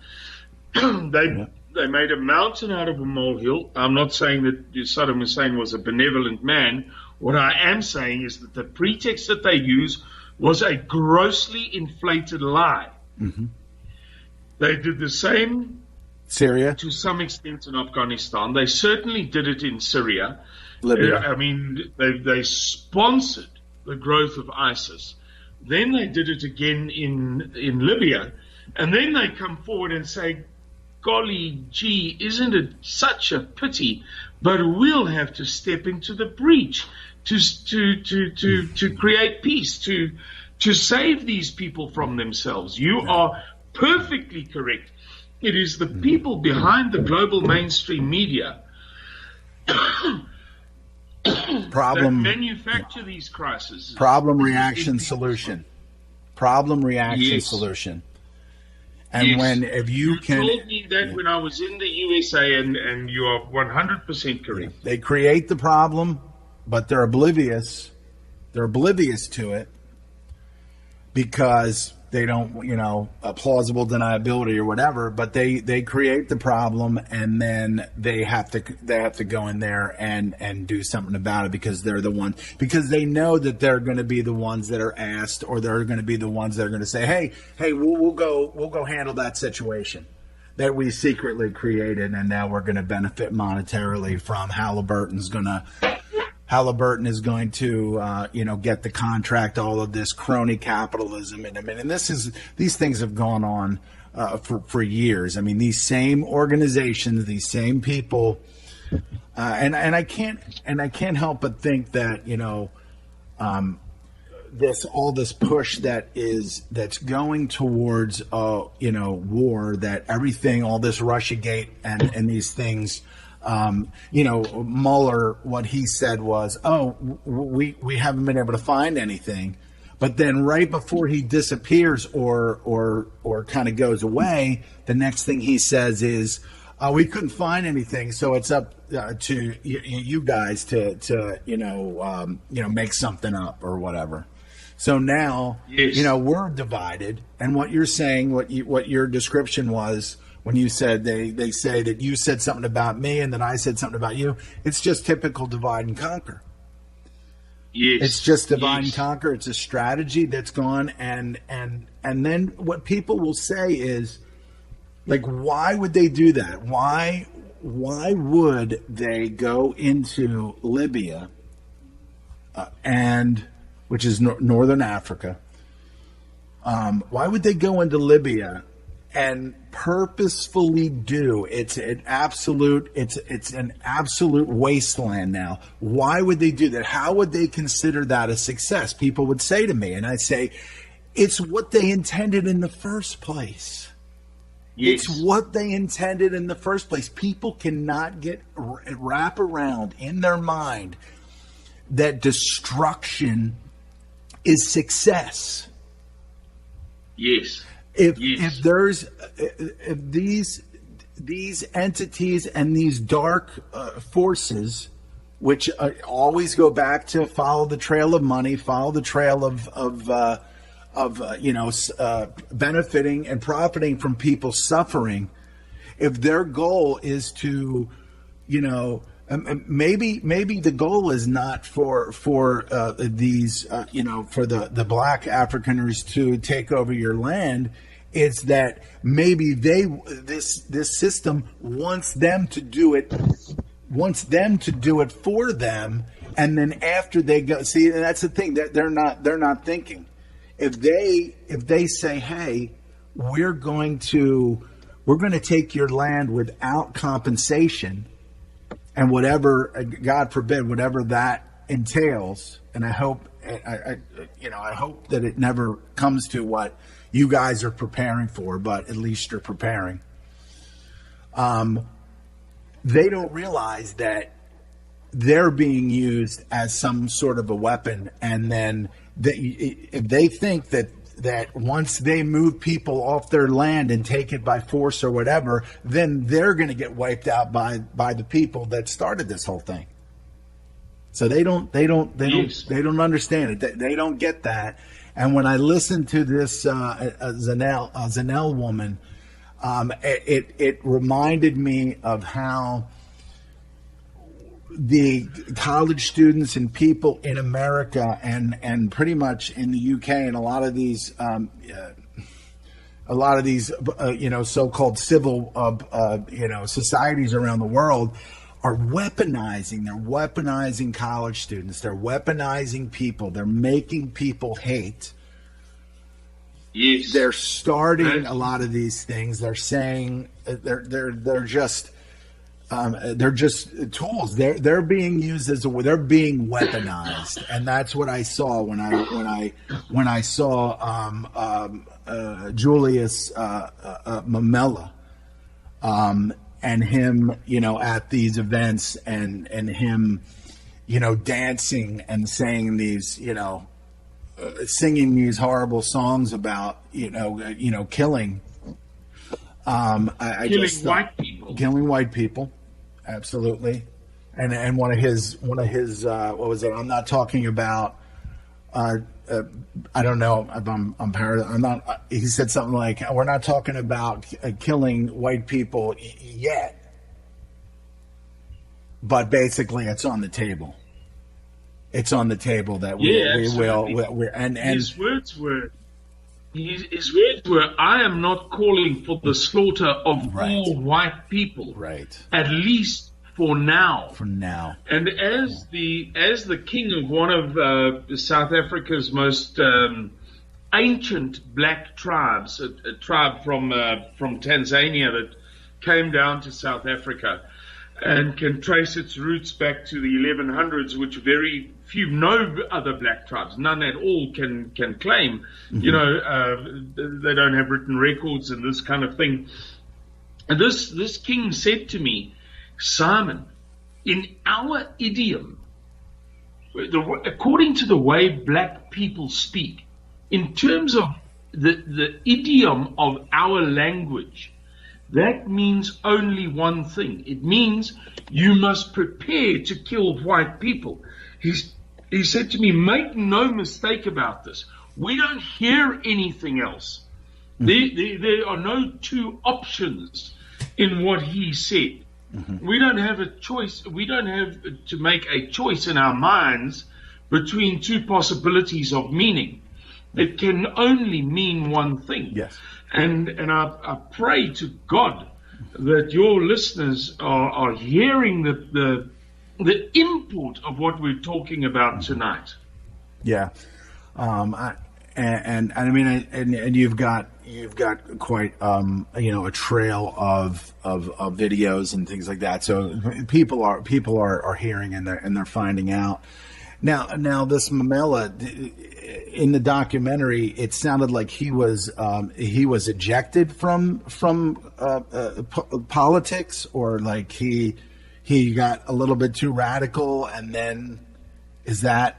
They made a mountain out of a molehill. I'm not saying that Saddam Hussein was a benevolent man. What I am saying is that the pretext that they used was a grossly inflated lie. Mm-hmm. They did the same Syria, to some extent, in Afghanistan. They certainly did it in Syria. Libya. I mean, they sponsored the growth of ISIS. Then they did it again in Libya. And then they come forward and say, golly gee, isn't it such a pity, but we'll have to step into the breach to create peace, to save these people from themselves. You are perfectly correct. It is the people behind the global mainstream media that manufacture these crises. Problem, reaction, solution. Problem, reaction, solution. And if you told me that when I was in the USA, and you are 100% correct. They create the problem, but they're oblivious. They're oblivious to it because they don't, a plausible deniability or whatever. But they create the problem, and then they have to go in there and do something about it because they're the ones, because they know that they're going to be the ones that are asked, or they're going to be the ones that are going to say, hey, we'll go handle that situation that we secretly created, and now we're going to benefit monetarily from. Halliburton is going to, get the contract, all of this crony capitalism. And these things have gone on for years. I mean, these same organizations, these same people, and I can't help but think that, all this push that's going towards, war, that everything, all this Russiagate and these things, Mueller, what he said was, we haven't been able to find anything. But then right before he disappears or kind of goes away, the next thing he says is, we couldn't find anything. So it's up to you guys to make something up or whatever. So now, we're divided. And what you're saying, what your description was, when you said they say that you said something about me and then I said something about you, it's just typical divide and conquer. Yes. It's just divide and conquer. It's a strategy that's gone, and then what people will say is, like, why would they do that? Why would they go into Libya, which is northern Africa? Why would they go into Libya and purposefully do. It's an absolute wasteland now. Why would they do that? How would they consider that a success? People would say to me, and I'd say, it's what they intended in the first place. Yes. It's what they intended in the first place. People cannot wrap around in their mind that destruction is success. Yes. If these entities and these dark forces, which always go back to follow the trail of money, follow the trail of benefiting and profiting from people's suffering, if their goal is to, maybe the goal is not for these for the black Afrikaners to take over your land. It's that maybe this system wants them to do it for them, and then after they go, see, and that's the thing, that they're not thinking. If they say, hey, we're going to take your land without compensation, and whatever, God forbid, whatever that entails, and I hope that it never comes to what you guys are preparing for, but at least you're preparing. They don't realize that they're being used as some sort of a weapon, and then if they think that once they move people off their land and take it by force or whatever, then they're going to get wiped out by the people that started this whole thing. So they don't understand it. They don't get that. And when I listened to this Zanel woman, it reminded me of how the college students and people in America and pretty much in the UK and a lot of these so-called civil societies around the world are weaponizing. They're weaponizing college students. They're weaponizing people. They're making people hate. Yes. They're starting a lot of these things. They're saying they're just tools. They're being used they're being weaponized, and that's what I saw when I saw Julius Mamela, and him, at these events, and him, dancing and saying these, singing these horrible songs about, killing. Killing white people. Absolutely. And one of his what was it? I'm not talking about I don't know if I'm paranoid. I'm not. He said something like, "We're not talking about killing white people yet," but basically, it's on the table. It's on the table that we will. And his words were, "I am not calling for the slaughter of all white people, at least for now." For now. And as the king of one of South Africa's most ancient black tribes, a tribe from Tanzania that came down to South Africa and can trace its roots back to the 1100s, which very few, no other black tribes, none at all, can claim. Mm-hmm. They don't have written records and this kind of thing. And this king said to me, "Simon, in our idiom, according to the way black people speak, in terms of the idiom of our language, that means only one thing. It means you must prepare to kill white people." He said to me, "Make no mistake about this. We don't hear anything else. There are no two options in what he said. Mm-hmm. We don't have a choice. We don't have to make a choice in our minds between two possibilities of meaning. It can only mean one thing." Yes. And I pray to God that your listeners are hearing the import of what we're talking about tonight. Yeah. and I mean, and you've got quite a trail of videos and things like that. So people are hearing and they're finding out. Now this Mamela, in the documentary, it sounded like he was ejected from politics, or like he got a little bit too radical, and then is that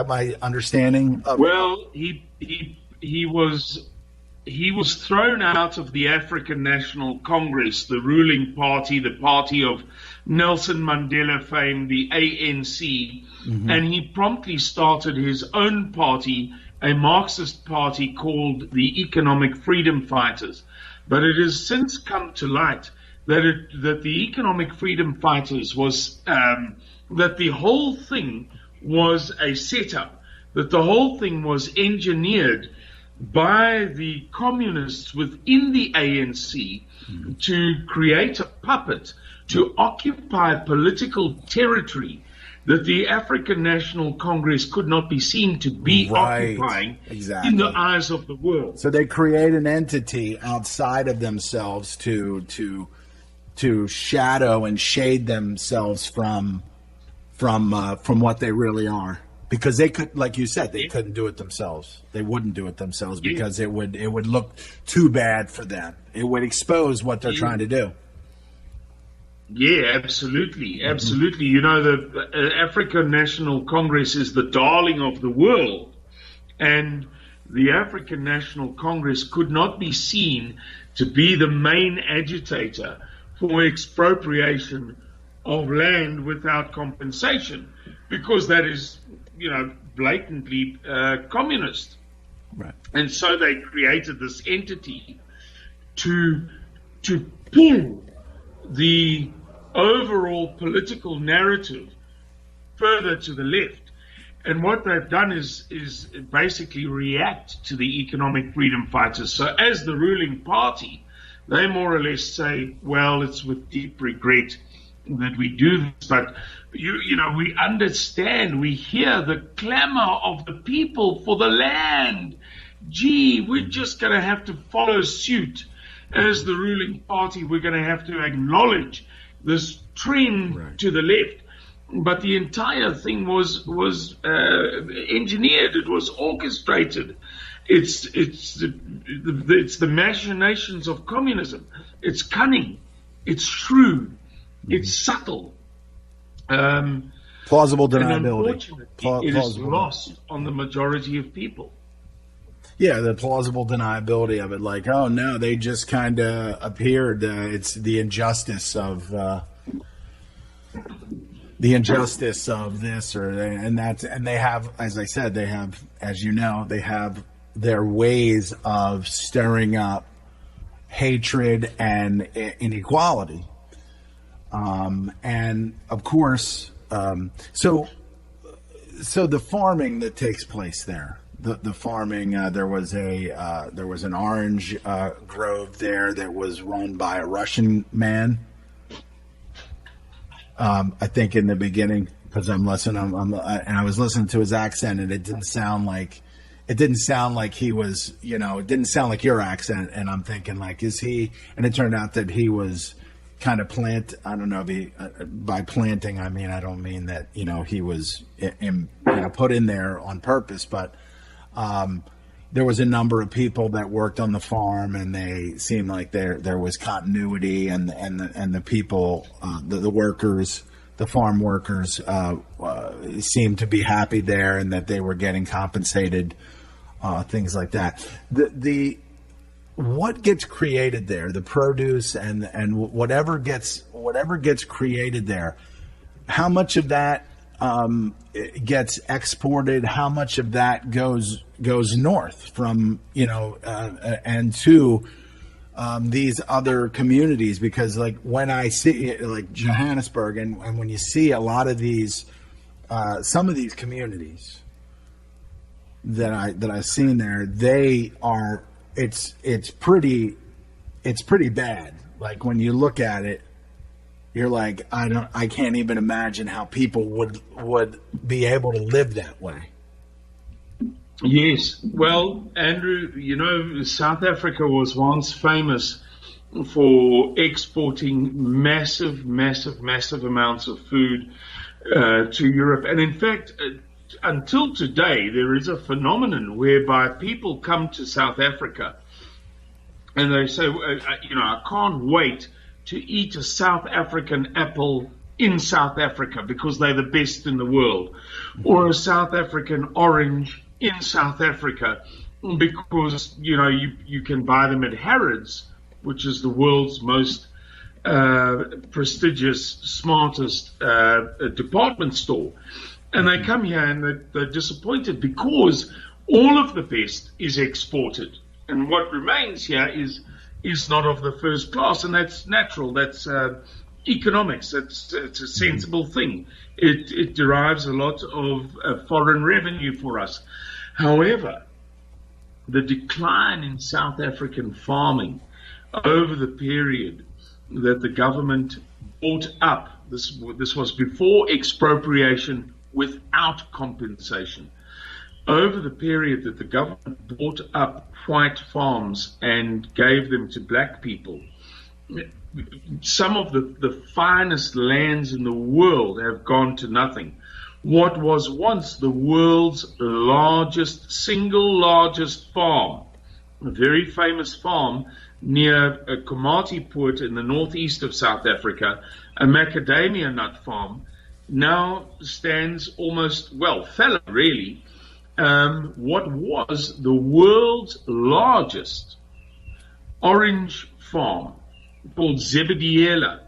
my understanding of? Well, he was thrown out of the African National Congress, the ruling party, the party of Nelson Mandela fame, the ANC, and he promptly started his own party, a Marxist party called the Economic Freedom Fighters. But it has since come to light that the Economic Freedom Fighters was that the whole thing was a setup, that the whole thing was engineered by the communists within the ANC to create a puppet to occupy political territory that the African National Congress could not be seen to be occupying in the eyes of the world. So they create an entity outside of themselves to shadow and shade themselves from what they really are. Because they could, like you said, they couldn't do it themselves. They wouldn't do it themselves because it would look too bad for them. It would expose what they're trying to do. Yeah, absolutely. Absolutely. You know, the African National Congress is the darling of the world. And the African National Congress could not be seen to be the main agitator for expropriation of land without compensation, because that is, blatantly communist. Right. And so they created this entity to pull the overall political narrative further to the left. And what they've done is basically react to the Economic Freedom Fighters. So as the ruling party, they more or less say, well, it's with deep regret that we do this, but we understand, we hear the clamor of the people for the land. Gee, we're just going to have to follow suit. As the ruling party, we're going to have to acknowledge this trend to the left. But the entire thing was engineered. It was orchestrated. It's the machinations of communism. It's cunning. It's shrewd. It's subtle. Plausible deniability. It is lost on the majority of people. Yeah, the plausible deniability of it. Like, oh no, they just kind of appeared. It's the injustice of this, and they have, as I said, they have, as you know, they have their ways of stirring up hatred and inequality. And of course, so the farming that takes place there, the farming, there was an orange grove there that was run by a Russian man. I think in the beginning, because I'm listening, and I was listening to his accent, and it didn't sound like he was, it didn't sound like your accent, and I'm thinking like, is he? And it turned out that he was kind of I don't know, by planting, I mean, I don't mean that, he was put in there on purpose, but there was a number of people that worked on the farm, and they seemed like there was continuity, and the people, the workers, the farm workers, seemed to be happy there, and that they were getting compensated, things like that. What gets created there, the produce and whatever gets created there, how much of that gets exported? How much of that goes north from and to these other communities? Because like when I see like Johannesburg, and when you see a lot of these, some of these communities that I've seen there, they are. It's pretty bad. Like when you look at it, you're like, I can't even imagine how people would be able to live that way. Yes. Well, Andrew, you know, South Africa was once famous for exporting massive, massive, massive amounts of food to Europe. And in fact, until today, there is a phenomenon whereby people come to South Africa and they say, you know, I can't wait to eat a South African apple in South Africa because they're the best in the world, or a South African orange in South Africa because, you know, you can buy them at Harrods, which is the world's most prestigious, smartest department store. And they come here and they're disappointed because all of the best is exported. And what remains here is not of the first class. And that's natural. That's economics. It's a sensible thing. It derives a lot of foreign revenue for us. However, the decline in South African farming over the period that the government bought up, this was before expropriation, without compensation. Over the period that the government bought up white farms and gave them to black people, some of the finest lands in the world have gone to nothing. What was once the world's single largest farm, a very famous farm near Komatipoort in the northeast of South Africa, a macadamia nut farm, now stands almost, well, fallow really. What was the world's largest orange farm, called Zebediela,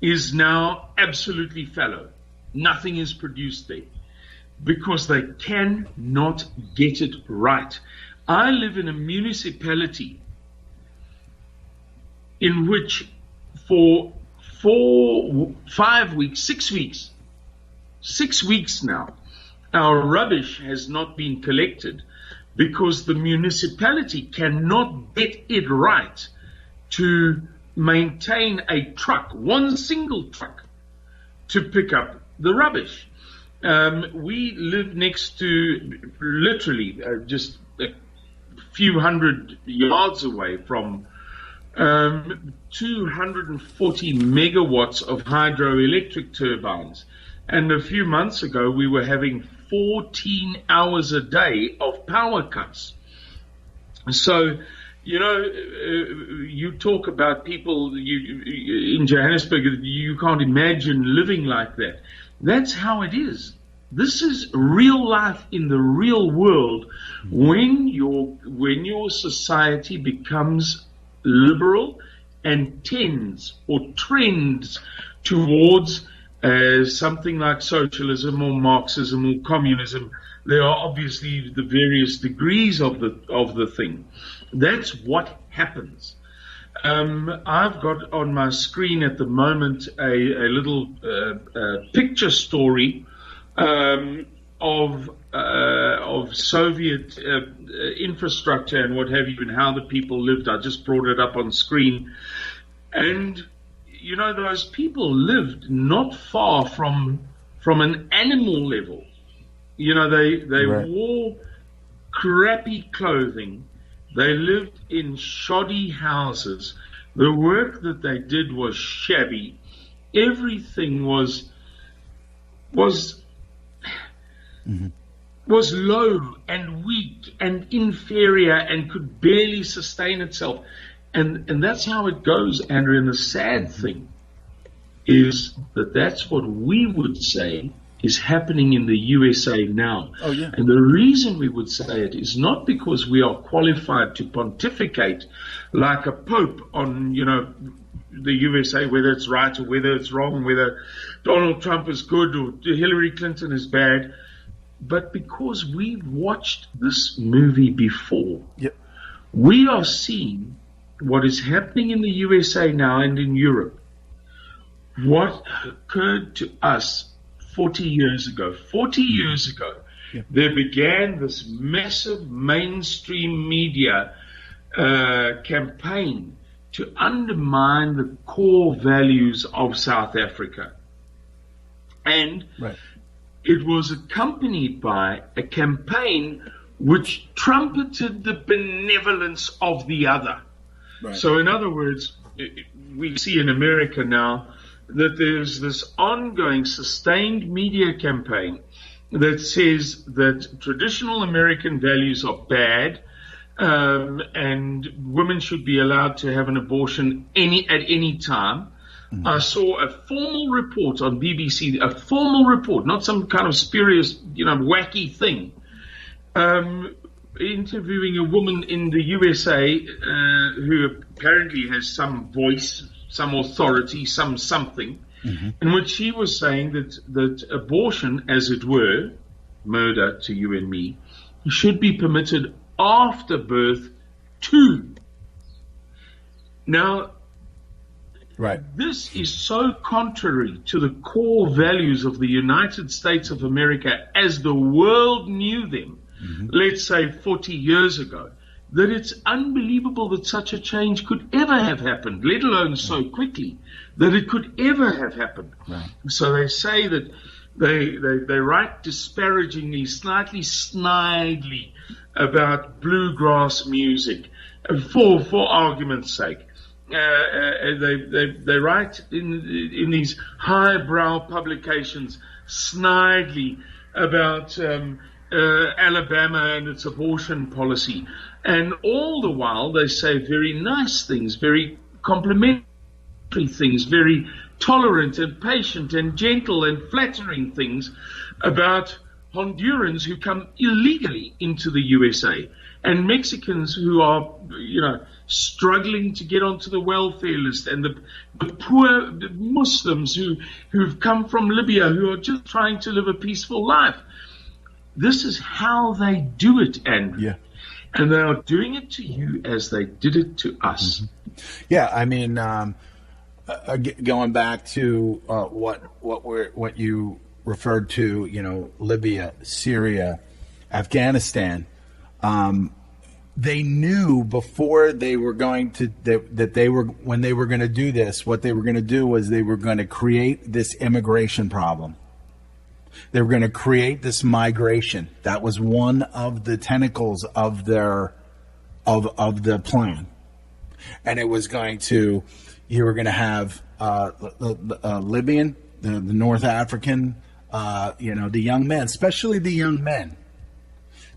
is now absolutely fallow. Nothing is produced there because they cannot get it right. I live in a municipality in which for 5 weeks, 6 weeks now, our rubbish has not been collected because the municipality cannot get it right to maintain a truck, one single truck, to pick up the rubbish. We live next to, literally, just a few hundred yards away from 240 megawatts of hydroelectric turbines. And a few months ago, we were having 14 hours a day of power cuts. So, you know, you talk about people in Johannesburg, you can't imagine living like that. That's how it is. This is real life in the real world when your society becomes liberal and tends or trends towards something like socialism or Marxism or communism. There are obviously the various degrees of the thing. That's what happens. I've got on my screen at the moment a little picture story of Soviet infrastructure and what have you, and how the people lived. I just brought it up on screen, and you know, those people lived not far from an animal level. You know, they Right. wore crappy clothing. They lived in shoddy houses. The work that they did was shabby. Everything was low and weak and inferior and could barely sustain itself. And that's how it goes, Andrew. And the sad thing is that that's what we would say is happening in the USA now. Oh, yeah. And the reason we would say it is not because we are qualified to pontificate like a pope on, you know, the USA, whether it's right or whether it's wrong, whether Donald Trump is good or Hillary Clinton is bad, but because we've watched this movie before. Yep. We are seeing what is happening in the USA now and in Europe. What occurred to us 40 years ago. 40 years ago, there began this massive mainstream media campaign to undermine the core values of South Africa. And Right. it was accompanied by a campaign which trumpeted the benevolence of the other. Right. So in other words, we see in America now that there's this ongoing sustained media campaign that says that traditional American values are bad, and women should be allowed to have an abortion at any time. Mm-hmm. I saw a formal report on BBC, a formal report, not some kind of spurious, wacky thing, interviewing a woman in the USA who apparently has some voice, some authority, something, mm-hmm. in which she was saying that abortion, as it were, murder to you and me, should be permitted after birth too. Now, right. This is so contrary to the core values of the United States of America as the world knew them, mm-hmm. let's say 40 years ago, that it's unbelievable that such a change could ever have happened, let alone so quickly, that it could ever have happened. Right. So they say that they write disparagingly, slightly snidely about bluegrass music, for argument's sake. They write in these highbrow publications snidely about Alabama and its abortion policy, and all the while they say very nice things, very complimentary things, very tolerant and patient and gentle and flattering things about Hondurans who come illegally into the USA, and Mexicans who are, struggling to get onto the welfare list, and the poor Muslims who've come from Libya who are just trying to live a peaceful life. This is how they do it, Andrew. Yeah. And they are doing it to you as they did it to us. Mm-hmm. Yeah, I mean, going back to what you referred to, Libya, Syria, Afghanistan. They knew before they were going to when they were going to do this, what they were going to do was they were going to create this immigration problem. They were going to create this migration. That was one of the tentacles of their of the plan, and it was going to. You were going to have Libyan, the North African, the young men, especially the young men.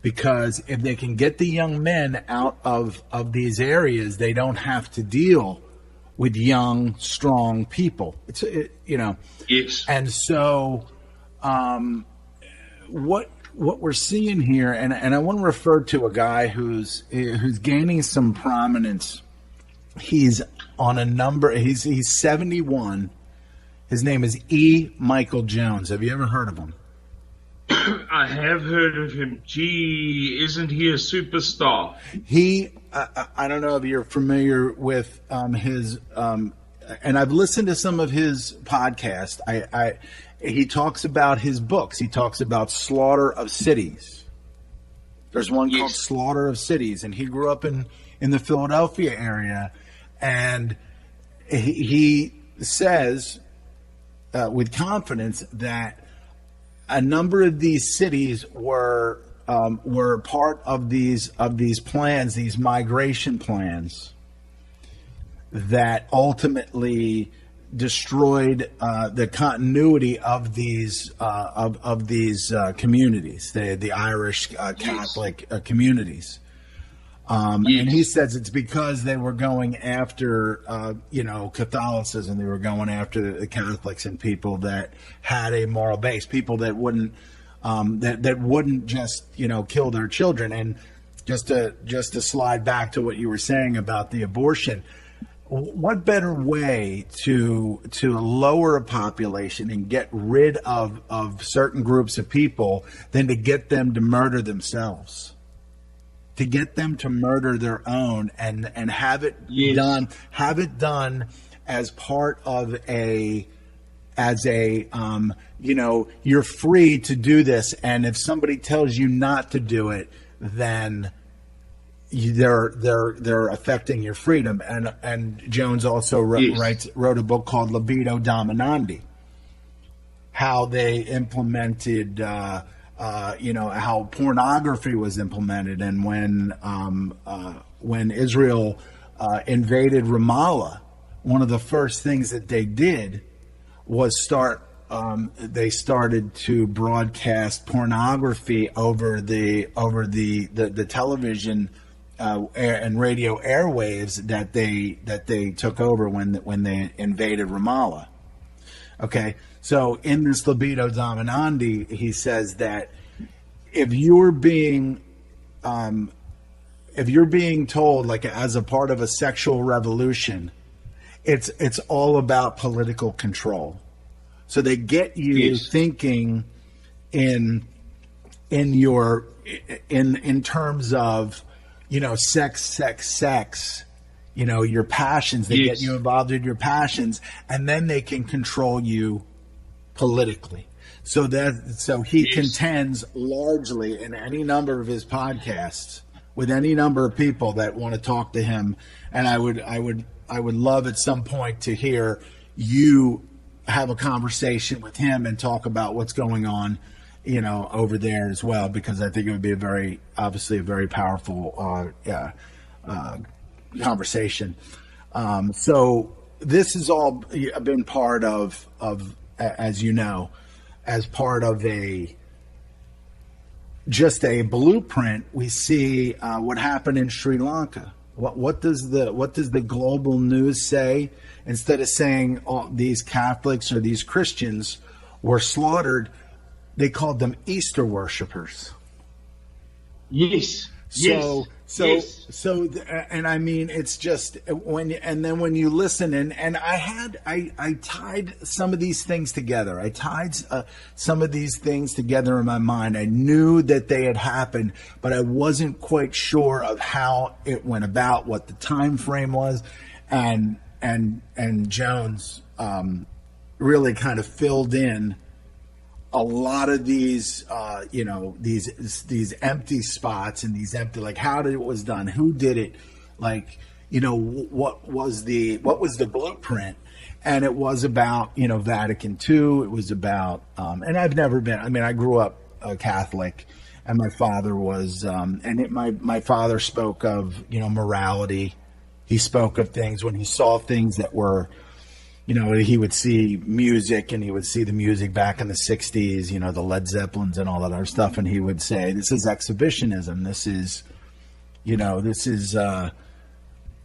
Because if they can get the young men out of these areas, they don't have to deal with young, strong people. Yes. And so, what we're seeing here, and I want to refer to a guy who's gaining some prominence. He's on a number. He's 71. His name is E. Michael Jones. Have you ever heard of him? I have heard of him. Gee, isn't he a superstar? I don't know if you're familiar with his, and I've listened to some of his podcasts. He talks about his books. He talks about Slaughter of Cities. There's one called Slaughter of Cities, and he grew up in the Philadelphia area, and he says with confidence that a number of these cities were part of these plans, these migration plans that ultimately destroyed the continuity of these communities, the Irish Catholic communities. And he says it's because they were going after, Catholicism. They were going after the Catholics and people that had a moral base, people that wouldn't, that wouldn't just, kill their children. And just to slide back to what you were saying about the abortion, what better way to lower a population and get rid of certain groups of people than to get them to murder themselves? To get them to murder their own and have it done as part of you're free to do this, and if somebody tells you not to do it, then they're affecting your freedom. And Jones also wrote a book called Libido Dominandi. how they implemented, how pornography was implemented, and when Israel invaded Ramallah, one of the first things that they did was they started to broadcast pornography over the television and radio airwaves that they took over when they invaded Ramallah. Okay, so in this libido dominandi, he says that if you're being told, like, as a part of a sexual revolution, it's all about political control. So they get you thinking in terms of, sex, your passions. They get you involved in your passions, and then they can control you politically. So he contends largely in any number of his podcasts with any number of people that want to talk to him. And I would love at some point to hear you have a conversation with him and talk about what's going on, over there as well, because I think it would be a very powerful conversation. So this has all been part of, as you know, as part of just a blueprint. We see what happened in Sri Lanka. What does the global news say? Instead of saying these Catholics or these Christians were slaughtered, they called them Easter worshipers. Yes. And I mean, it's just when you listen, and I tied some of these things together. I tied some of these things together in my mind. I knew that they had happened, but I wasn't quite sure of how it went about, what the time frame was, and Jones really kind of filled in a lot of these, these empty spots and these empty, like, how it was done, who did it, like, what was the blueprint. And it was about, Vatican II. It was about, and I've never been, I grew up Catholic, and my father was, my father spoke of, morality. He spoke of things when he saw things that were, he would see music, and he would see the music back in the 60s, the Led Zeppelins and all that other stuff. And he would say, this is exhibitionism. This is,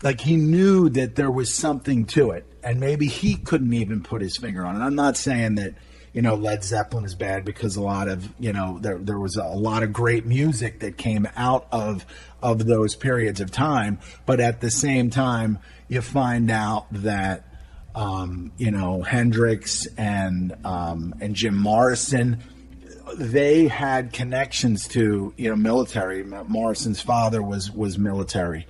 like, he knew that there was something to it, and maybe he couldn't even put his finger on it. I'm not saying that, Led Zeppelin is bad, because a lot of, there was a lot of great music that came out of those periods of time. But at the same time, you find out that, Hendrix and Jim Morrison, they had connections to, military. Morrison's father was military.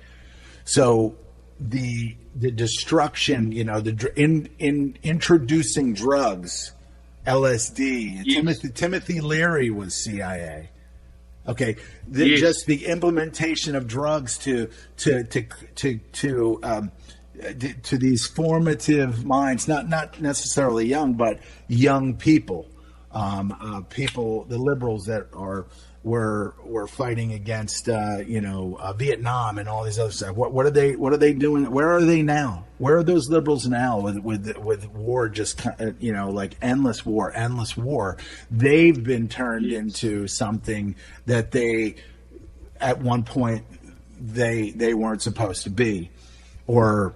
So the destruction, in introducing drugs, LSD, yes. Timothy Leary was CIA. Okay, just the implementation of drugs to these formative minds, not necessarily young, but young people, the liberals that were fighting against Vietnam and all these other stuff. What are they doing? Where are they now? Where are those liberals now with war, just like endless war? They've been turned into something that they at one point they weren't supposed to be, or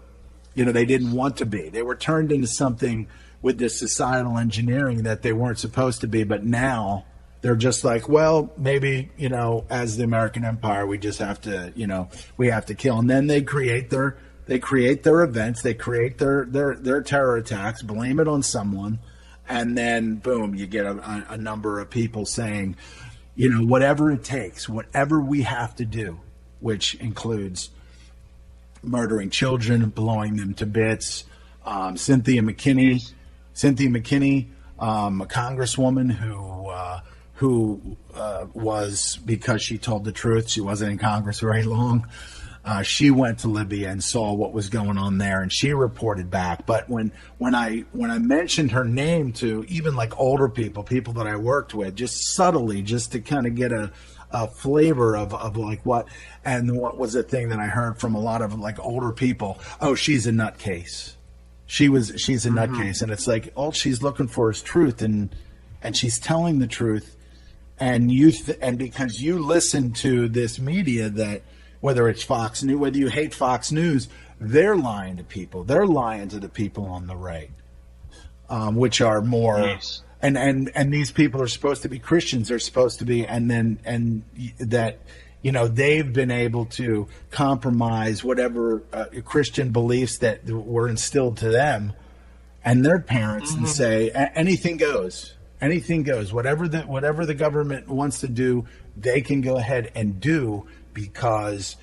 they didn't want to be. They were turned into something with this societal engineering that they weren't supposed to be, but now they're just like, well, maybe, as the American empire, we just have to, we have to kill. And then they create their events, they create their terror attacks, blame it on someone, and then boom, you get a number of people saying, whatever it takes, whatever we have to do, which includes murdering children, blowing them to bits. Cynthia McKinney, a congresswoman who was, because she told the truth, she wasn't in Congress very long, She went to Libya and saw what was going on there, and she reported back. But when I mentioned her name to even like older people that I worked with, just subtly, just to kind of get a flavor of like what was the thing that I heard from a lot of like older people. Oh, she's a nutcase. She's a nutcase, and it's like all she's looking for is truth, and she's telling the truth, and and because you listen to this media that whether it's Fox News, whether you hate Fox News, they're lying to people. They're lying to the people on the right, which are more. Yes. And these people are supposed to be Christians. They're supposed to be, and that, they've been able to compromise whatever Christian beliefs that were instilled to them and their parents, and say anything goes. Anything goes. Whatever the government wants to do, they can go ahead and do because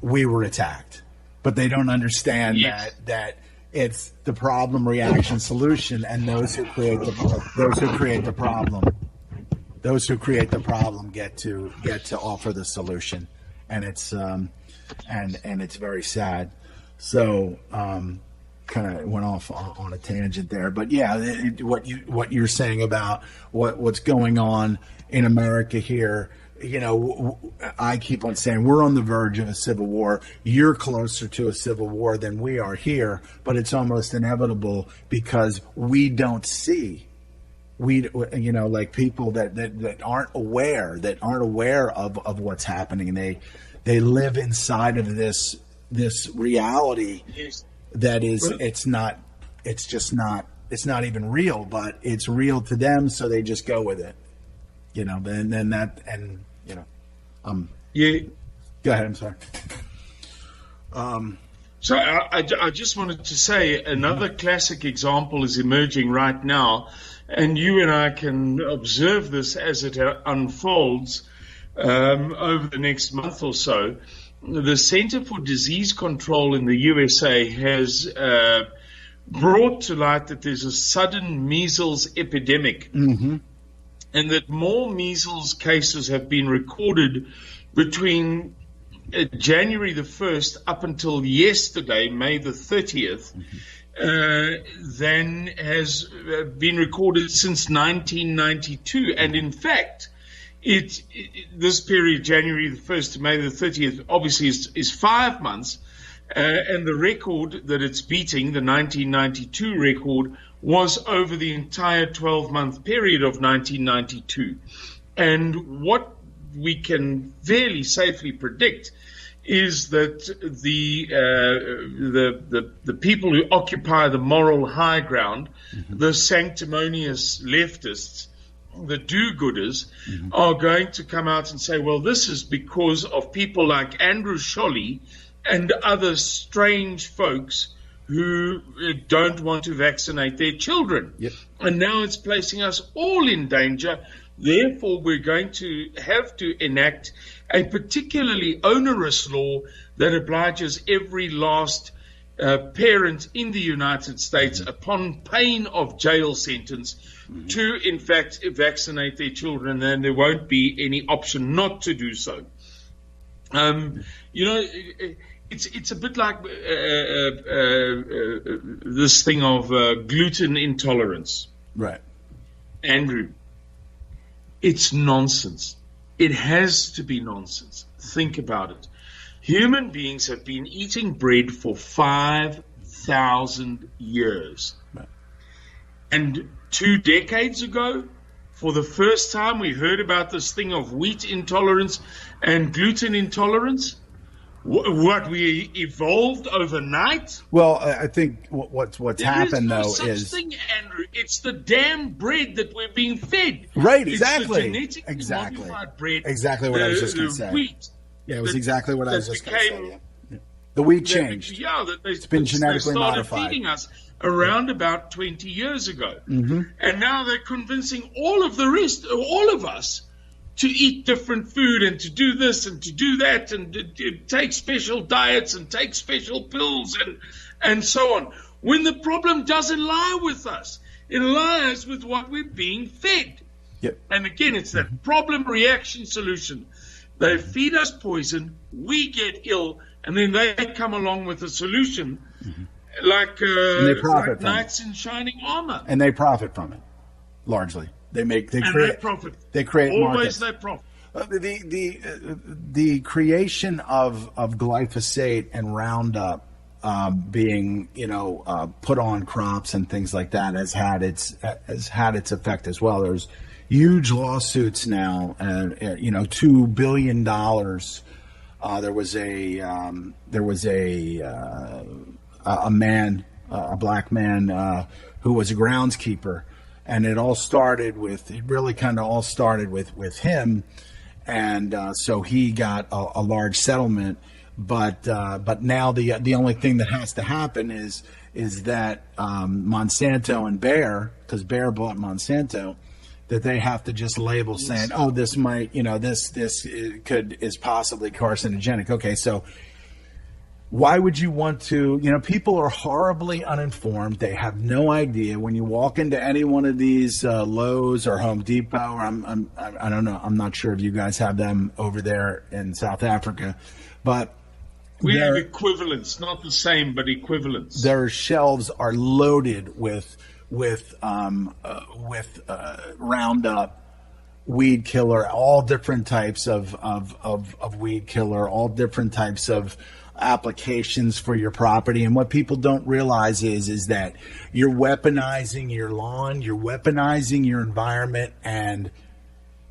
we were attacked. But they don't understand that it's the problem, reaction, solution, and those who create the problem get to offer the solution, and it's and it's very sad. So kind of went off on a tangent there, but yeah, what you're saying about what's going on in America here. I keep on saying we're on the verge of a civil war. You're closer to a civil war than we are here, but it's almost inevitable because we don't see. Like people that aren't aware of what's happening. They live inside of this reality that is it's not even real, but it's real to them, so they just go with it. Yeah. Go ahead. I'm sorry. So I just wanted to say another classic example is emerging right now, and you and I can observe this as it unfolds over the next month or so. The Center for Disease Control in the USA has brought to light that there's a sudden measles epidemic. And that more measles cases have been recorded between January the 1st up until yesterday, May the 30th, than has been recorded since 1992. And in fact, this period, January the 1st to May the 30th, obviously is 5 months. And the record that it's beating, the 1992 record, was over the entire 12-month period of 1992. And what we can fairly safely predict is that the people who occupy the moral high ground, the sanctimonious leftists, the do-gooders, are going to come out and say, well, this is because of people like Andrew Shali and other strange folks who don't want to vaccinate their children. And now it's placing us all in danger. Therefore, we're going to have to enact a particularly onerous law that obliges every last parent in the United States, upon pain of jail sentence, to, in fact, vaccinate their children, and there won't be any option not to do so. It's a bit like this thing of gluten intolerance. Right. Andrew, it's nonsense. It has to be nonsense. Think about it. Human beings have been eating bread for 5,000 years. Right. And 2 decades ago, for the first time, we heard about this thing of wheat intolerance and gluten intolerance. What, we evolved overnight? Well, I think what's happened, though, is... There is no such thing, Andrew. It's the damn bread that we're being fed. Right, exactly. It's the genetically modified bread. Exactly what I was just going to say. Wheat. Yeah, it was exactly what I was just going to say. Yeah. The wheat changed. It's been genetically modified. They started feeding us around about 20 years ago. And now they're convincing all of us, to eat different food and to do this and to do that and to take special diets and take special pills and so on. When the problem doesn't lie with us. It lies with what we're being fed. Yep. And again, it's that problem, reaction, solution. They feed us poison, we get ill, and then they come along with a solution, like knights in shining armor. And they profit from it, largely. They profit. They create always markets. They profit. The creation of glyphosate and Roundup being put on crops and things like that has had its effect as well. There's huge lawsuits now, $2 billion. There was a man, a black man, who was a groundskeeper, and it really kind of all started with him, and so he got a large settlement. But now the only thing that has to happen is that Monsanto and Bayer, because Bayer bought Monsanto, that they have to just label saying, oh, this might, this is possibly carcinogenic. Okay, so why would you want to, people are horribly uninformed. They have no idea. When you walk into any one of these Lowe's or Home Depot, or I don't know, I'm not sure if you guys have them over there in South Africa, but we have equivalents, not the same, but equivalents. Their shelves are loaded with Roundup, weed killer, all different types of weed killer, all different types of applications for your property. And what people don't realize is that you're weaponizing your lawn, you're weaponizing your environment, and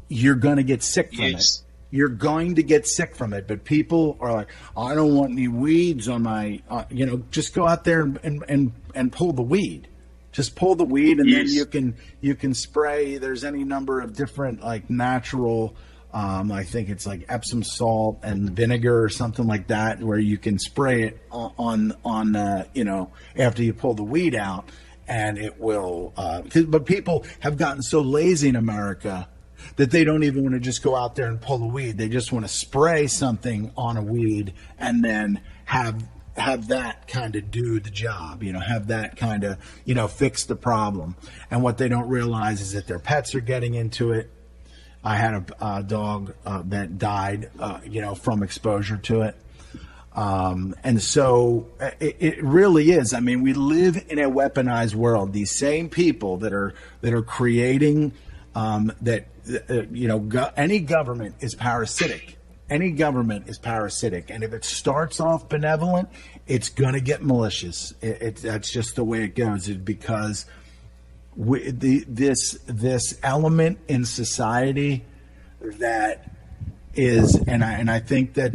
you're going to get sick from it. You're going to get sick from it. But people are like, I don't want any weeds on my, just go out there and pull the weed. Just pull the weed, and then you can spray. There's any number of different natural, I think it's like Epsom salt and vinegar or something like that, where you can spray it on after you pull the weed out, and it will. But people have gotten so lazy in America that they don't even want to just go out there and pull a weed. They just want to spray something on a weed and then have that kind of do the job, have that kind of, fix the problem. And what they don't realize is that their pets are getting into it. I had a dog that died, from exposure to it. And so it really is. I mean, we live in a weaponized world. These same people that are creating any government is parasitic. Any government is parasitic, and if it starts off benevolent, it's going to get malicious. That's just the way it goes. Because this element in society that is, and I think that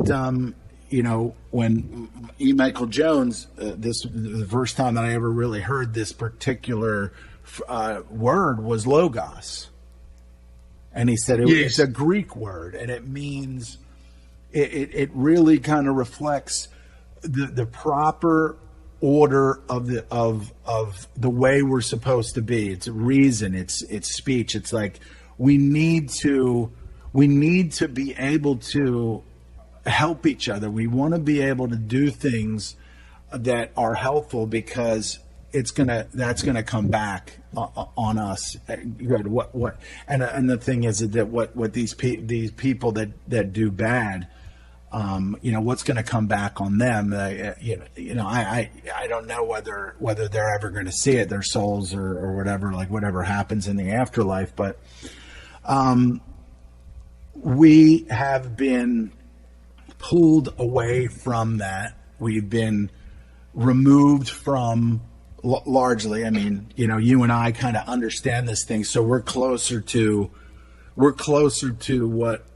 when E. Michael Jones, the first time that I ever really heard this particular word was logos, and he said it's a Greek word, and it means. It really kind of reflects the proper order of the way we're supposed to be. It's reason, it's speech. It's like we need to be able to help each other. We want to be able to do things that are helpful, because that's gonna come back on us. What and the thing is that what these people that do bad. What's going to come back on them? I don't know whether they're ever going to see it, their souls or whatever, like whatever happens in the afterlife. But we have been pulled away from that. We've been removed from largely. I mean, you and I kind of understand this thing, so we're closer to what.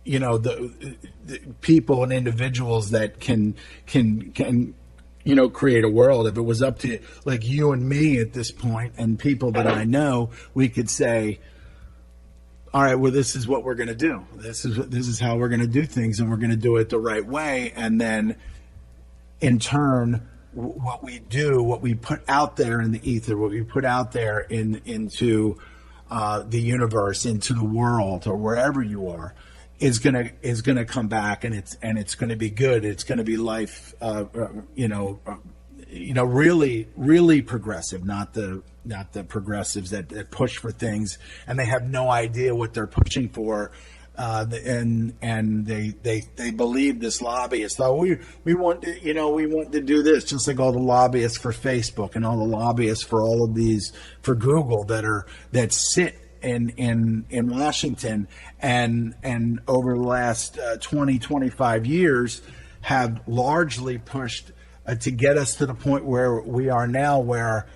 The people and individuals that can create a world. If it was up to like you and me at this point, and people that I know, we could say, all right, well, this is what we're going to do. This is how we're going to do things, and we're going to do it the right way. And then in turn, what we do, what we put out there in the ether, what we put out there into the universe, into the world, or wherever you are, is gonna come back, and it's gonna be good. It's gonna be life, really, really progressive. Not the progressives that push for things and they have no idea what they're pushing for. and they believe this lobbyist. Oh, we want to do this, just like all the lobbyists for Facebook and all the lobbyists for all of these for Google that sit in Washington and over the last 20-25 years have largely pushed to get us to the point where we are now, where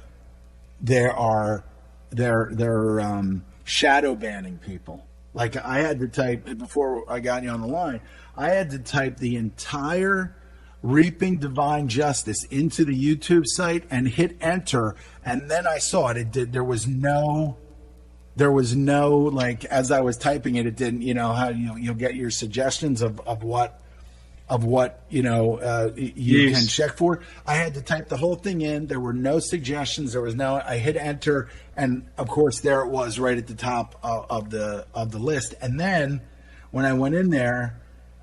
they're shadow banning people. Like, I had to type, before I got you on the line, I had to type the entire Reaping Divine Justice into the YouTube site and hit enter, and then I saw it. It did. There was no, like, as I was typing it, it didn't. You know how you'll get your suggestions of what you Yes. can check for. I had to type the whole thing in. There were no suggestions. There was no. I hit enter, and of course there it was right at the top of the list. And then when I went in there,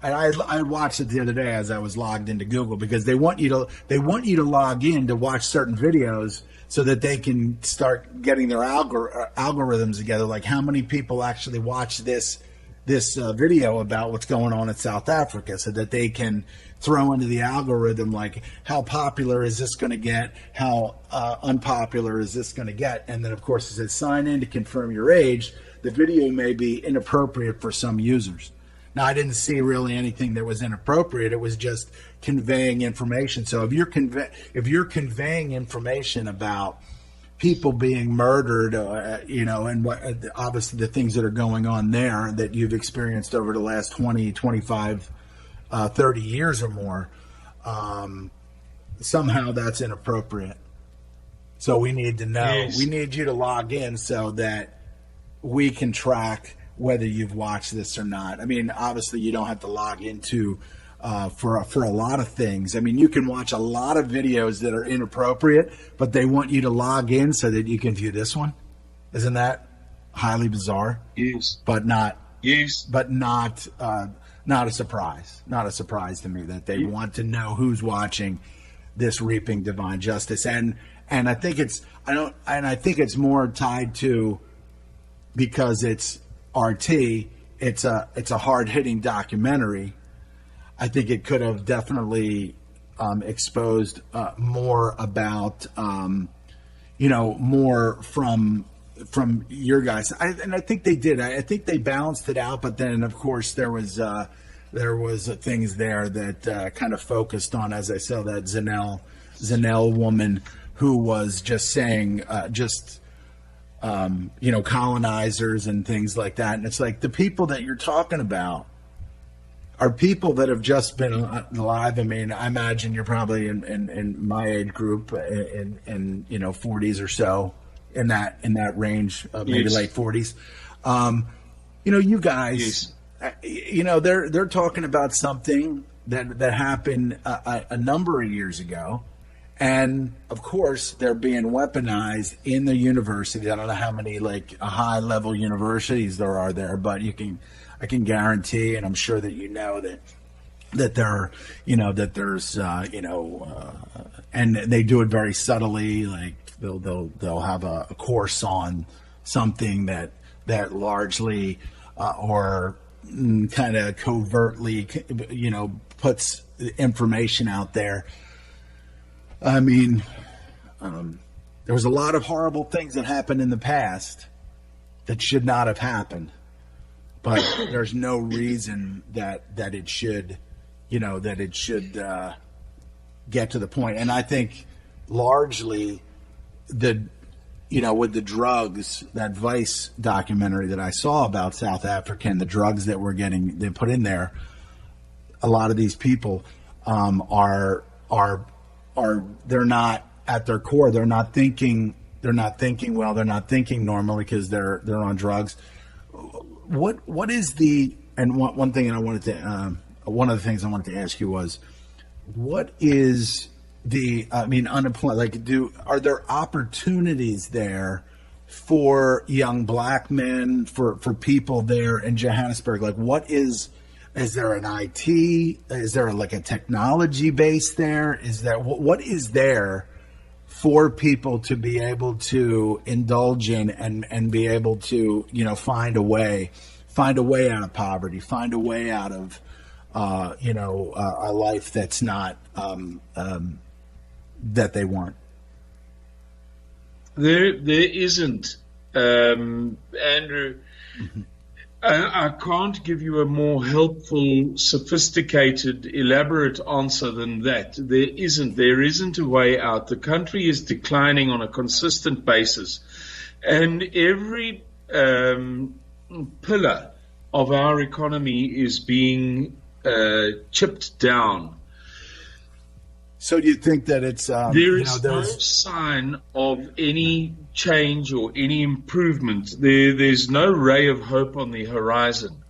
and I watched it the other day as I was logged into Google, because they want you to log in to watch certain videos so that they can start getting their algorithms together. Like, how many people actually watch this video about what's going on in South Africa, so that they can throw into the algorithm, like, how popular is this going to get, how unpopular is this going to get. And then, of course, it says sign in to confirm your age. The video may be inappropriate for some users. Now, I didn't see really anything that was inappropriate. It was just conveying information. So if you're conveying information about people being murdered, and what obviously the things that are going on there that you've experienced over the last 20, 25, 30 years or more, somehow that's inappropriate. So we need to know. Yes. We need you to log in so that we can track whether you've watched this or not. I mean, obviously you don't have to log into for a lot of things. I mean, you can watch a lot of videos that are inappropriate, but they want you to log in so that you can view this one. Isn't that highly bizarre? Yes. But not. Yes. But not a surprise. Not a surprise to me that they want to know who's watching this Reaping Divine Justice. And I think it's more tied to, because it's RT, it's a hard-hitting documentary. I think it could have definitely exposed more about, more from your guys. And I think they did. I think they balanced it out. But then, of course, there was things there that kind of focused on, as I said, that Zanelle woman who was just saying, colonizers and things like that. And it's like, the people that you're talking about are people that have just been alive. I mean, I imagine you're probably in my age group, in 40s or so, in that range, maybe Yes. late 40s. You guys, Yes. they're talking about something that happened a number of years ago. And of course, they're being weaponized in the university. I don't know how many high level universities there are there, but I can guarantee, and I'm sure that that there, that there's, and they do it very subtly. Like they'll have a course on something that largely or kind of covertly, puts information out there. I mean, there was a lot of horrible things that happened in the past that should not have happened, but there's no reason that it should, get to the point. And I think largely with the drugs, that Vice documentary that I saw about South Africa and the drugs that they put in there, a lot of these people are they're not at their core. They're not thinking well. They're not thinking normally because they're on drugs. What is one thing I wanted to one of the things I wanted to ask you was, what is unemployment? Are there opportunities there for young black men, for people there in Johannesburg? Like, what is there an IT? Is there a technology base there? Is there, what is there for people to be able to indulge in and be able to, find a way find a way out of poverty, find a way out of, a life that's not that they want? There isn't, Andrew. Mm-hmm. I can't give you a more helpful, sophisticated, elaborate answer than that. There isn't a way out. The country is declining on a consistent basis, and every pillar of our economy is being chipped down. So do you think that it's there is no sign of any change or any improvement? There's no ray of hope on the horizon.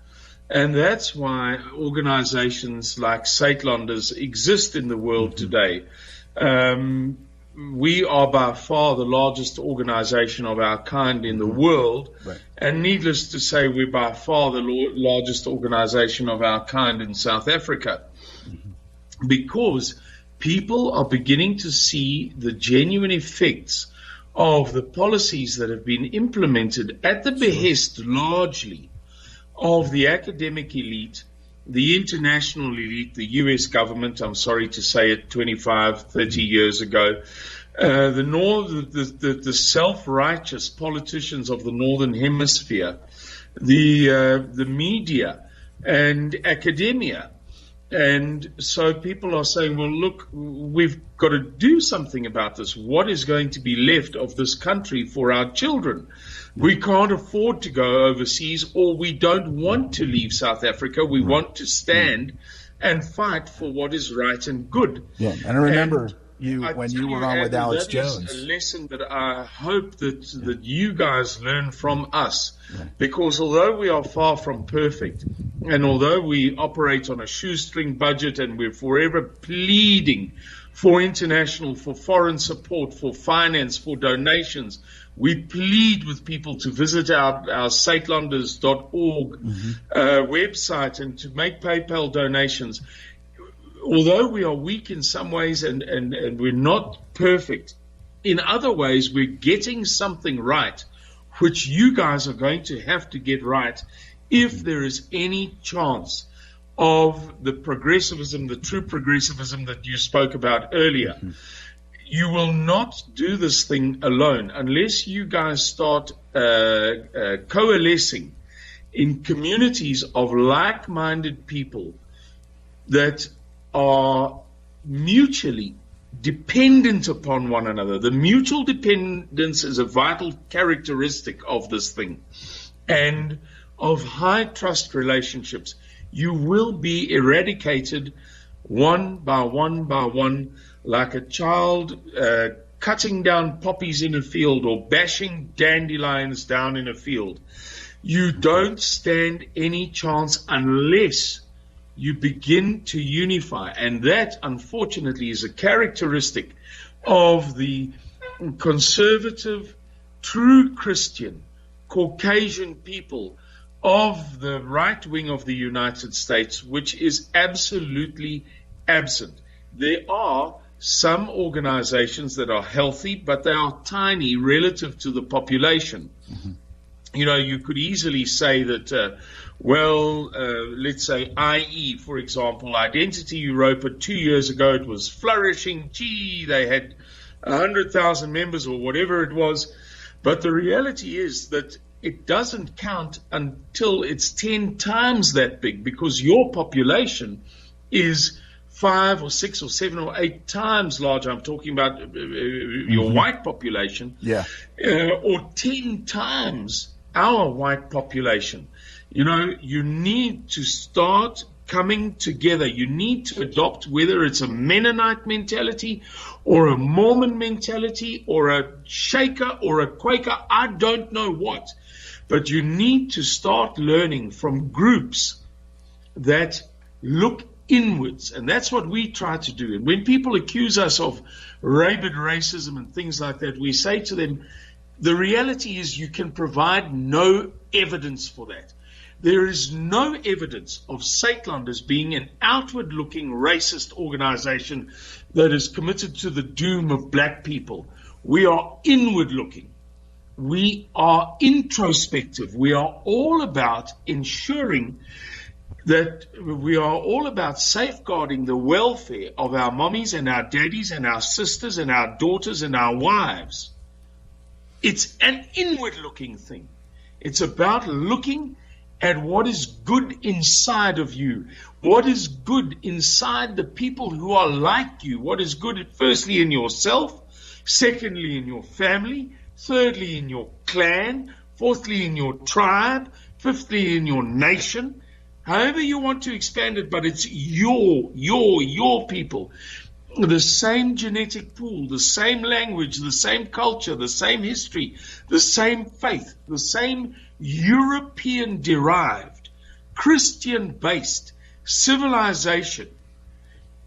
And that's why organizations like Saatlanders exist in the world today. We are by far the largest organization of our kind in the world. Right. And needless to say, we're by far the largest organization of our kind in South Africa. Because people are beginning to see the genuine effects of the policies that have been implemented at the behest largely of the academic elite, the international elite, the US government, I'm sorry to say it, 25, 30 years ago, the self-righteous politicians of the Northern Hemisphere, the media and academia. And so people are saying, well, look, we've got to do something about this. What is going to be left of this country for our children? We can't afford to go overseas, or we don't want to leave South Africa. We want to stand and fight for what is right and good. Yeah, and I remember when you were on with Alex Jones. That is a lesson that I hope that you guys learn from us. Yeah. Because although we are far from perfect, and although we operate on a shoestring budget and we're forever pleading for international, for foreign support, for finance, for donations, we plead with people to visit our Saatlanders.org website and to make PayPal donations. Although we are weak in some ways and we're not perfect, in other ways we're getting something right, which you guys are going to have to get right if there is any chance of the progressivism, the true progressivism that you spoke about earlier. Mm-hmm. You will not do this thing alone unless you guys start coalescing in communities of like-minded people that are mutually dependent upon one another. The mutual dependence is a vital characteristic of this thing, and of high trust relationships. You will be eradicated one by one, like a child cutting down poppies in a field or bashing dandelions down in a field. You don't stand any chance unless you begin to unify. And that, unfortunately, is a characteristic of the conservative, true Christian, Caucasian people of the right wing of the United States, which is absolutely absent. There are some organizations that are healthy, but they are tiny relative to the population. Mm-hmm. You know, you could easily say that, let's say IE, for example, Identity Europa, 2 years ago, it was flourishing. Gee, they had 100,000 members or whatever it was. But the reality is that it doesn't count until it's 10 times that big, because your population is 5 or 6 or 7 or 8 times larger. I'm talking about your white population. Yeah. Or 10 times our white population. You know, you need to start coming together. You need to adopt, whether it's a Mennonite mentality or a Mormon mentality or a Shaker or a Quaker, I don't know what. But you need to start learning from groups that look inwards. And that's what we try to do. And when people accuse us of rabid racism and things like that, we say to them, the reality is you can provide no evidence for that. There is no evidence of Saatlanders being an outward-looking racist organization that is committed to the doom of black people. We are inward-looking. we are introspective. We are all about ensuring that we are all about safeguarding the welfare of our mommies and our daddies and our sisters and our daughters and our wives. It's an inward-looking thing. It's about looking at what is good inside of you, what is good inside the people who are like you, what is good firstly in yourself, secondly in your family, thirdly in your clan, fourthly in your tribe, fifthly in your nation. However you want to expand it, but it's your people. The same genetic pool, the same language, the same culture, the same history, the same faith, the same European-derived, Christian-based civilization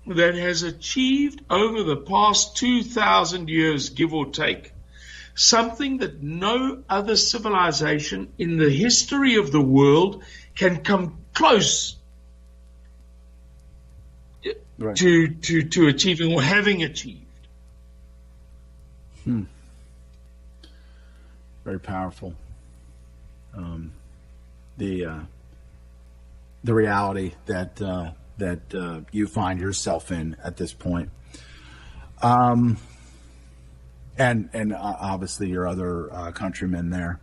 that has achieved over the past 2,000 years, give or take, something that no other civilization in the history of the world can come close to achieving or having achieved. Very powerful. The reality that you find yourself in at this point, and obviously your other countrymen there.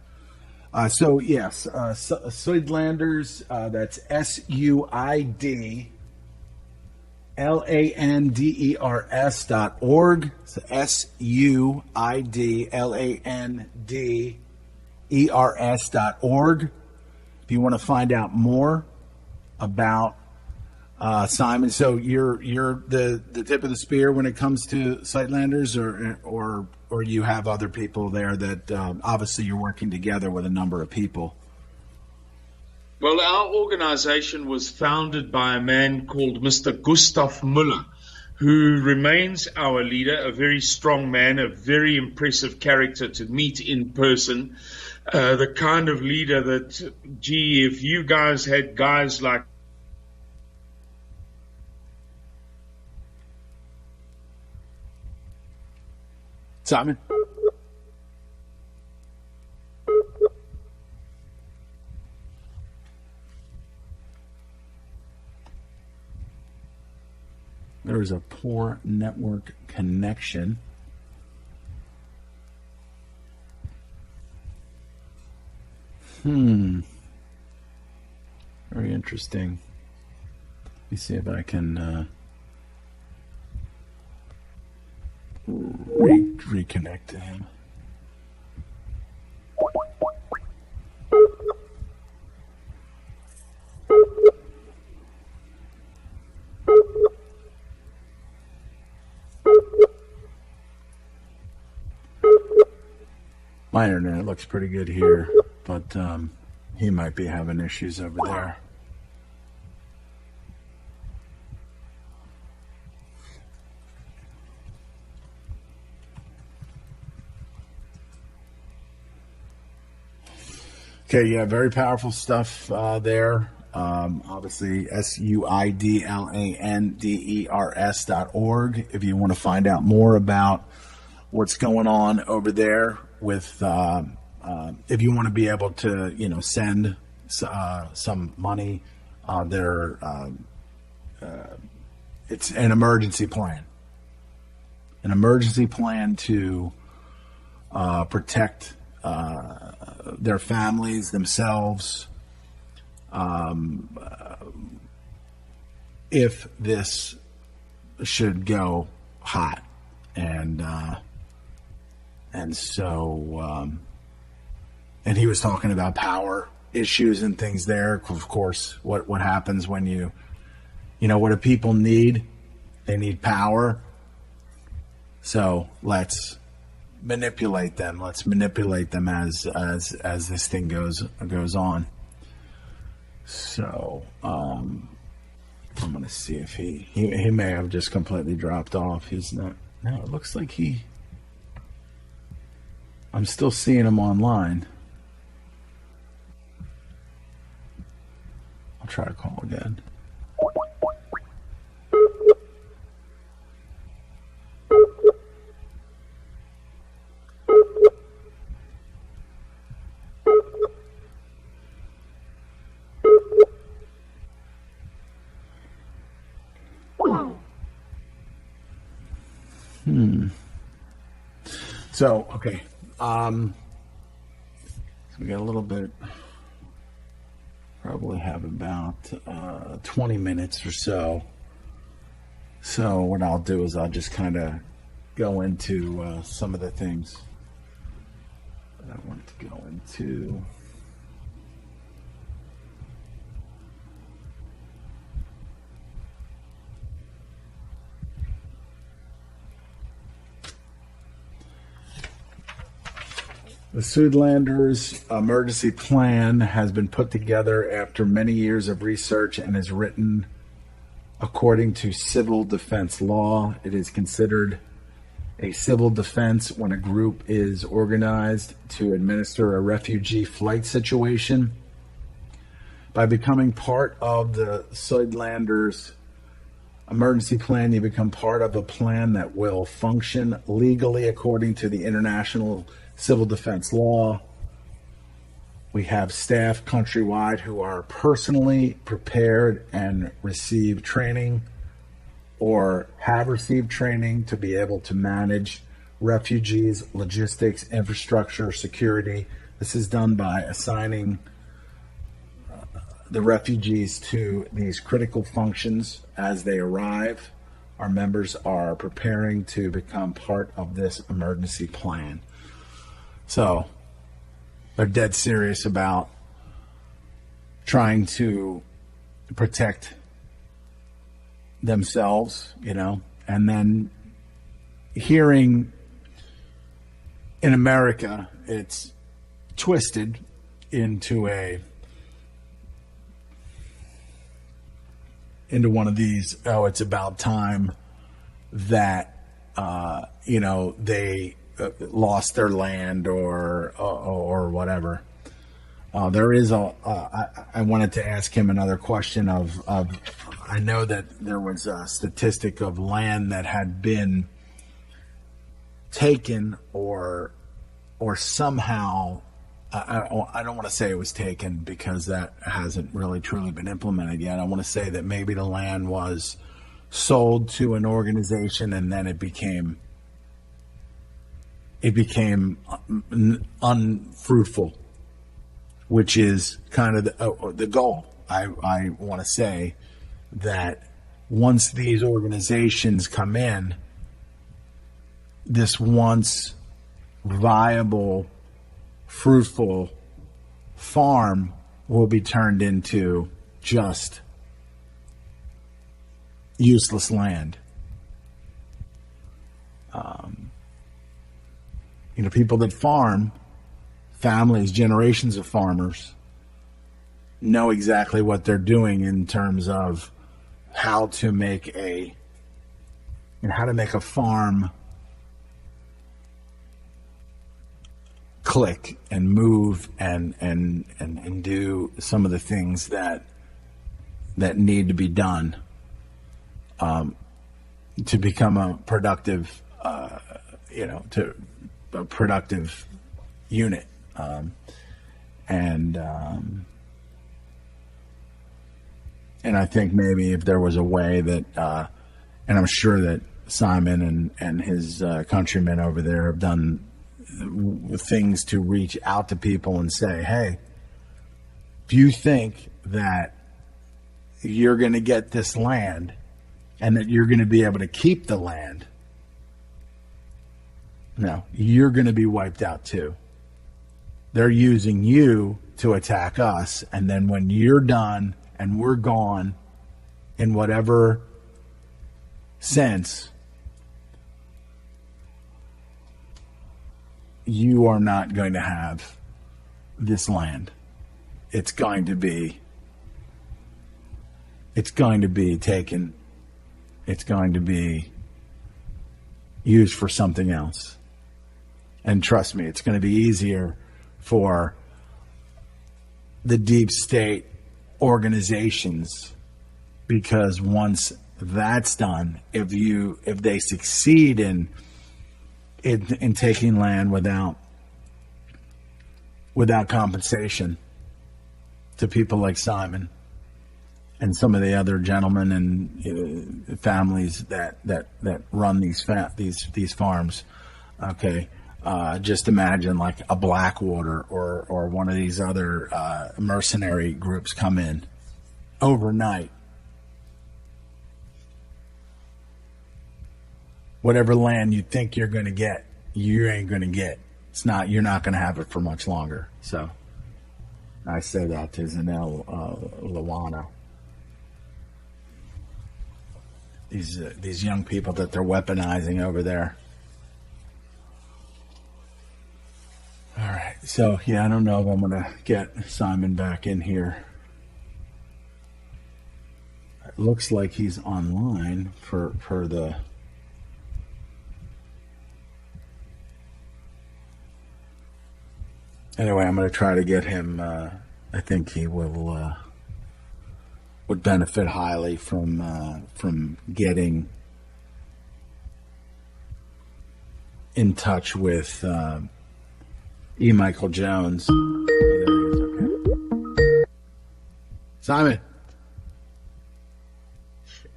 So yes, Suidlanders. That's SUIDLANDERS.org. So SUIDLANDERS.org. If you want to find out more about Simon, so you're the tip of the spear when it comes to Sightlanders, or you have other people there that obviously you're working together with a number of people. Well, our organization was founded by a man called Mr. Gustav Müller, who remains our leader, a very strong man, a very impressive character to meet in person, the kind of leader that, if you guys had guys like Simon? There is a poor network connection. Very interesting. Let me see if I can reconnect to him. My internet looks pretty good here, but he might be having issues over there. Okay, yeah, very powerful stuff there. Obviously, SUIDLANDERS.org. If you want to find out more about what's going on over there with, if you want to be able to, send some money, it's an emergency plan. An emergency plan to protect their families, themselves, if this should go hot. And so, and he was talking about power issues and things there. Of course, what happens when what do people need? They need power. So let's manipulate them. Let's manipulate them as this thing goes on. So I'm going to see if he may have just completely dropped off. He's not. No, it looks like I'm still seeing him online. I'll try to call again. So, okay. So we got a little bit, probably have about 20 minutes or so. So what I'll do is I'll just kind of go into some of the things that I want to go into. The Suedlanders' emergency plan has been put together after many years of research and is written according to civil defense law. It is considered a civil defense when a group is organized to administer a refugee flight situation. By becoming part of the Suedlanders' emergency plan, you become part of a plan that will function legally according to the international civil defense law. We have staff countrywide who are personally prepared and receive training or have received training to be able to manage refugees, logistics, infrastructure, security. This is done by assigning the refugees to these critical functions as they arrive. Our members are preparing to become part of this emergency plan. So they're dead serious about trying to protect themselves, and then hearing in America, it's twisted into one of these, it's about time that, they lost their land or whatever. There is I wanted to ask him another question of I know that there was a statistic of land that had been taken or somehow, I don't want to say it was taken because that hasn't really truly been implemented yet. I want to say that maybe the land was sold to an organization and then it became unfruitful, which is kind of the goal. I want to say that once these organizations come in, this once viable, fruitful farm will be turned into just useless land. People that farm, families, generations of farmers, know exactly what they're doing in terms of how to make a farm click and move and do some of the things that need to be done to become a productive a productive unit. And I think maybe if there was a way that, and I'm sure that Simon and his countrymen over there have done things to reach out to people and say, hey, if you think that you're going to get this land and that you're going to be able to keep the land, no, you're going to be wiped out too. They're using you to attack us, and then when you're done and we're gone, in whatever sense, you are not going to have this land. It's going to be taken. It's going to be used for something else. And trust me, it's going to be easier for the deep state organizations, because once that's done, if they succeed in taking land without compensation to people like Simon and some of the other gentlemen and families that run these farms. Okay, just imagine like a Blackwater or one of these other mercenary groups come in overnight. Whatever land you think you're going to get, you ain't going to get. You're not going to have it for much longer. So I say that to Zanel Lawana. These young people that they're weaponizing over there. All right. So, yeah, I don't know if I'm going to get Simon back in here. It looks like he's online for the... Anyway, I'm going to try to get him. I think he will would benefit highly from getting in touch with E. Michael Jones. Oh, there he is. Okay. Simon.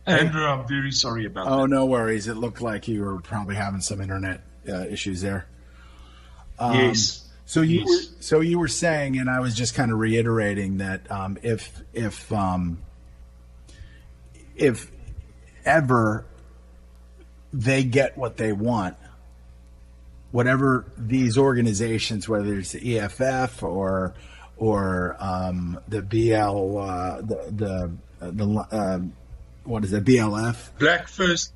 Andrew, I'm very sorry about that. Oh, no worries. It looked like you were probably having some internet issues there. Yes. So you were saying, and I was just kind of reiterating that if ever they get what they want, whatever these organizations, whether it's the EFF or the what is it, BLF?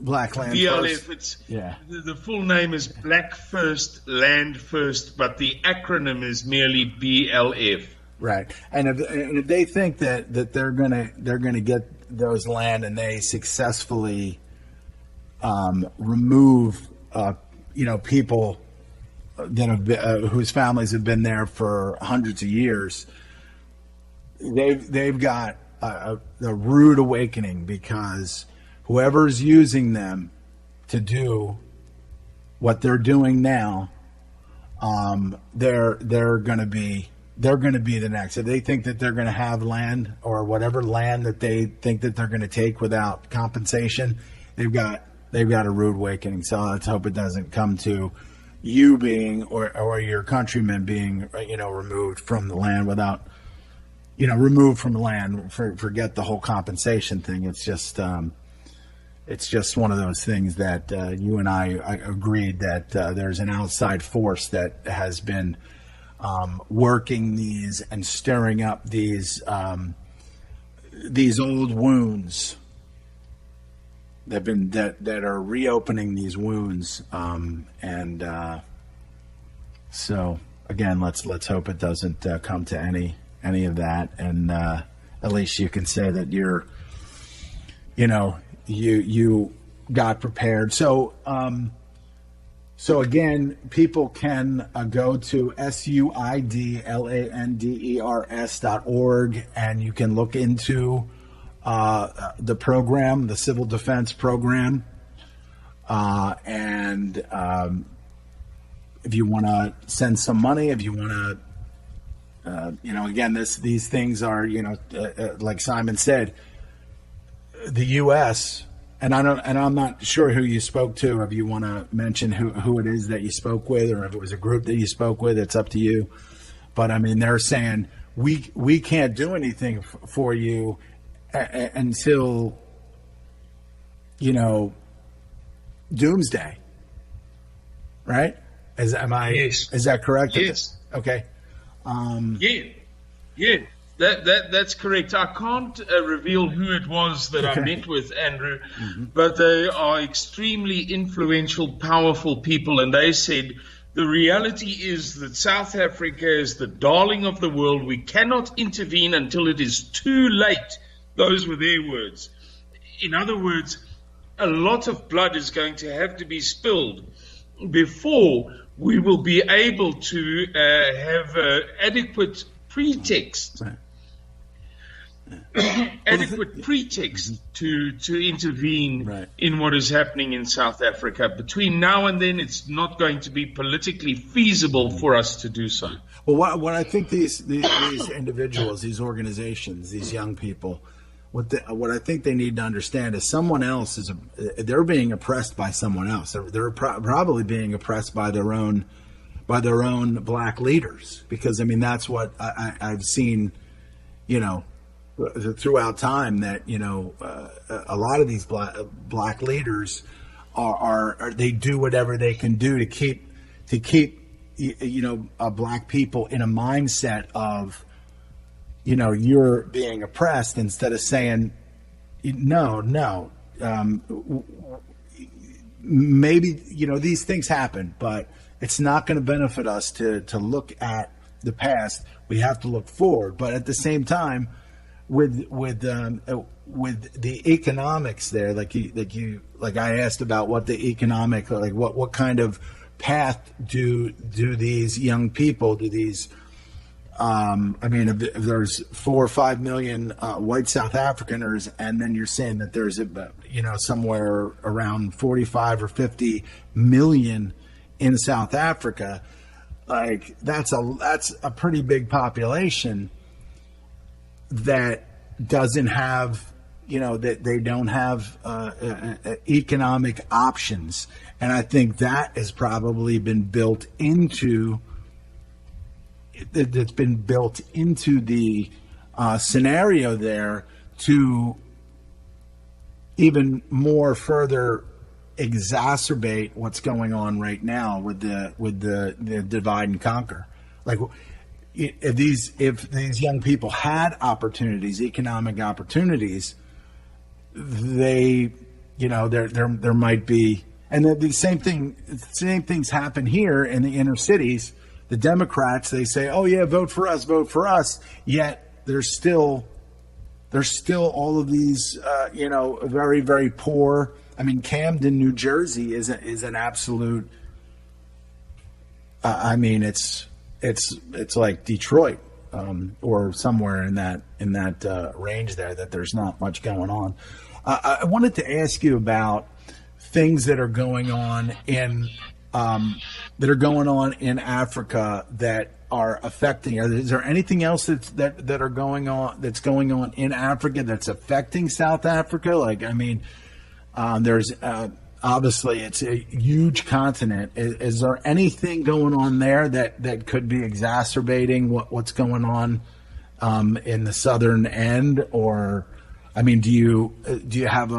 Black Land BLF, First. The full name is Black First Land First, but the acronym is merely BLF. Right, and if they think that they're gonna get those land and they successfully remove people that have been, whose families have been there for hundreds of years, they've got a rude awakening, because whoever's using them to do what they're doing now, they're going to be the next. If they think that they're going to have land, or whatever land that they think that they're going to take without compensation, they've got a rude awakening. So let's hope it doesn't come to you being or your countrymen being removed from the land without removed from the land. Forget the whole compensation thing. It's just one of those things that you and I agreed that there's an outside force that has been working these and stirring up these old wounds that are reopening these wounds, so again, let's hope it doesn't come to any of that, and at least you can say that you got prepared. So again, people can go to suidlanders.org, and you can look into the program, the Civil Defense Program, and if you want to send some money, if you want to, again, these things are, like Simon said, the U.S. and I'm not sure who you spoke to. If you want to mention who it is that you spoke with, or if it was a group that you spoke with, it's up to you. But I mean, they're saying we can't do anything for you until doomsday, right? Yes. Is that correct? Yes. Okay. Yeah. That's correct. I can't reveal who it was that I met with, Andrew, but they are extremely influential, powerful people, and they said the reality is that South Africa is the darling of the world. We cannot intervene until it is too late. Those were their words. In other words, a lot of blood is going to have to be spilled before we will be able to have adequate pretext adequate pretext to intervene Right. in what is happening in South Africa. Between now and then, it's not going to be politically feasible for us to do so. Well, what I think these individuals, these organizations, these young people, what I think they need to understand is someone else they're being oppressed by someone else. They're probably being oppressed by their own black leaders, because I mean that's what I've seen, throughout time, that a lot of these black leaders are they do whatever they can do to keep black people in a mindset of you're being oppressed, instead of saying no. Maybe these things happen, but it's not going to benefit us to look at the past. We have to look forward, but at the same time, with the economics there, like I asked about what the economic, like what kind of path do these young people, do these if there's 4 or 5 million white South Africaners, and then you're saying that there's somewhere around 45 or 50 million in South Africa, like that's a pretty big population that doesn't have, that they don't have economic options. And I think that has probably been built into the scenario there to even more further exacerbate what's going on right now with the divide and conquer. Like, if these young people had opportunities, economic opportunities, there might be, and the same things happen here in the inner cities. The Democrats, they say, "Oh yeah, vote for us," Yet there's still all of these, very, very poor. I mean, Camden, New Jersey is an absolute. It's like Detroit, or somewhere in that range there, that there's not much going on. I wanted to ask you about things that are going on in Africa that are affecting. Is there anything else that's going on in Africa that's affecting South Africa? Like, there's obviously it's a huge continent. Is there anything going on there that could be exacerbating what's going on in the southern end? Or, do you have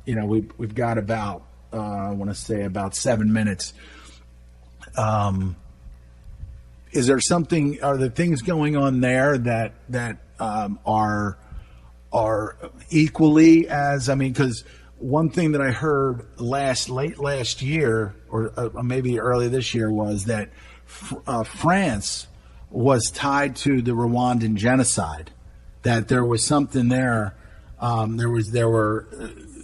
we've got about I want to say about 7 minutes. Is there something? Are there things going on there that are equally as? Because one thing that I heard late last year, or maybe early this year, was that France was tied to the Rwandan genocide. That there was something there.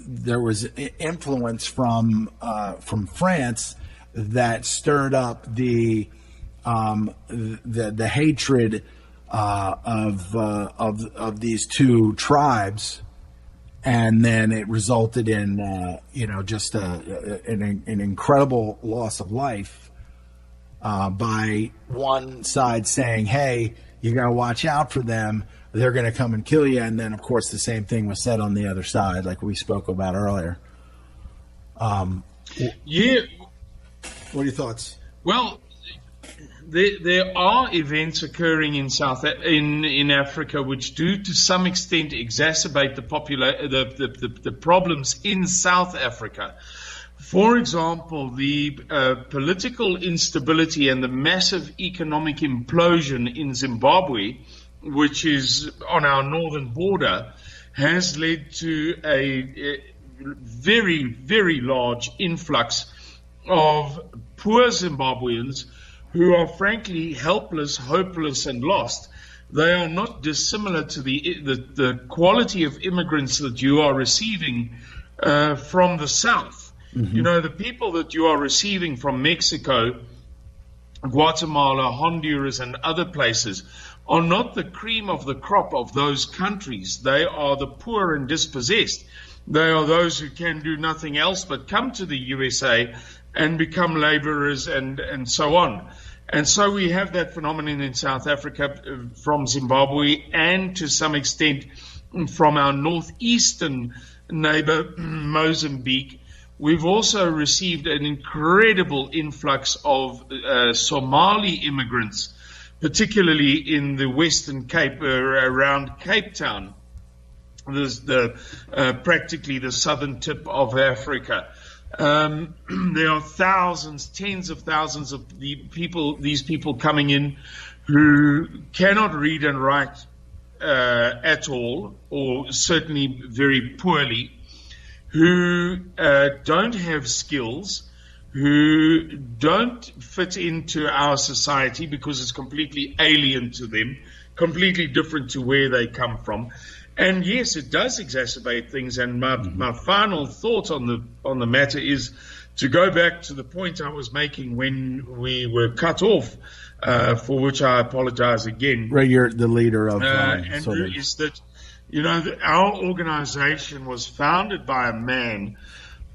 There was influence from France that stirred up the hatred of these two tribes, and then it resulted in just an incredible loss of life by one side saying, "Hey, you got to watch out for them. They're going to come and kill you." And then, of course, the same thing was said on the other side, like we spoke about earlier. Yeah. What are your thoughts? Well, there are events occurring in in Africa which do, to some extent, exacerbate the problems in South Africa. For example, the political instability and the massive economic implosion in Zimbabwe, which is on our northern border, has led to a very, very large influx of poor Zimbabweans who are frankly helpless, hopeless, and lost. They are not dissimilar to the quality of immigrants that you are receiving from the South. Mm-hmm. The people that you are receiving from Mexico, Guatemala, Honduras, and other places are not the cream of the crop of those countries. They are the poor and dispossessed. They are those who can do nothing else but come to the USA and become laborers and so on. And so we have that phenomenon in South Africa from Zimbabwe and to some extent from our northeastern neighbor, Mozambique. We've also received an incredible influx of Somali immigrants, particularly in the Western Cape, around Cape Town, practically the southern tip of Africa. There are thousands, tens of thousands of these people coming in who cannot read and write at all, or certainly very poorly, who don't have skills, who don't fit into our society because it's completely alien to them, completely different to where they come from. And yes, it does exacerbate things. And my final thought on the matter is to go back to the point I was making when we were cut off, for which I apologize again. Right, you're the leader of Andrew, is that, you know, our organization was founded by a man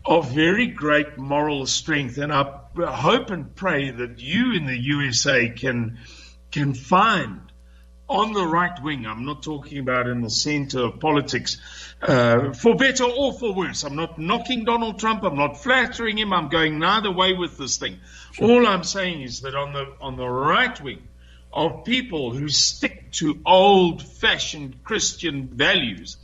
of very great moral strength, and I hope and pray that you in the USA can find on the right wing, I'm not talking about in the center of politics, for better or for worse. I'm not knocking Donald Trump. I'm not flattering him. I'm going neither way with this thing. Sure. All I'm saying is that on the right wing of people who stick to old-fashioned Christian values,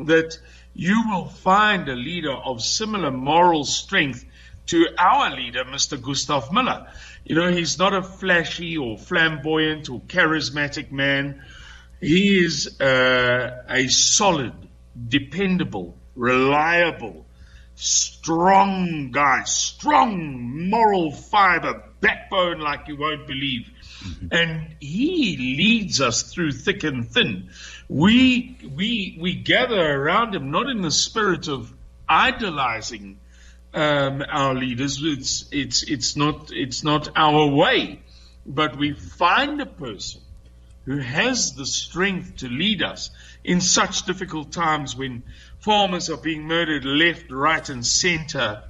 that you will find a leader of similar moral strength to our leader, Mr. Gustav Miller. You know, he's not a flashy or flamboyant or charismatic man. He is a solid, dependable, reliable, strong guy, strong moral fiber, backbone like you won't believe. Mm-hmm. And he leads us through thick and thin. We gather around him, not in the spirit of idolizing our leaders. It's not our way, but we find a person who has the strength to lead us in such difficult times when farmers are being murdered left, right, and center,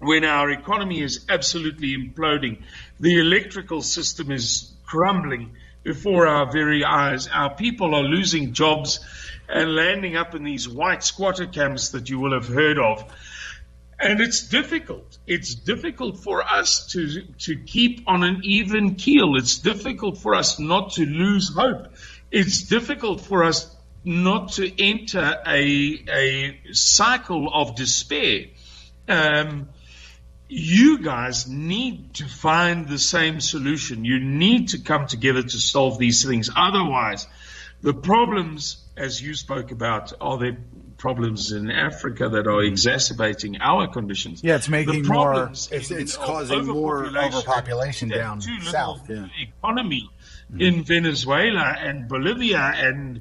when our economy is absolutely imploding, the electrical system is crumbling before our very eyes. Our people are losing jobs and landing up in these white squatter camps that you will have heard of. And it's difficult. It's difficult for us to keep on an even keel. It's difficult for us not to lose hope. It's difficult for us not to enter a cycle of despair. You guys need to find the same solution. You need to come together to solve these things. Otherwise, the problems, as you spoke about, are there problems in Africa that are exacerbating our conditions? Yeah, it's making more. It's causing more overpopulation down south. Yeah. Economy in Venezuela and Bolivia and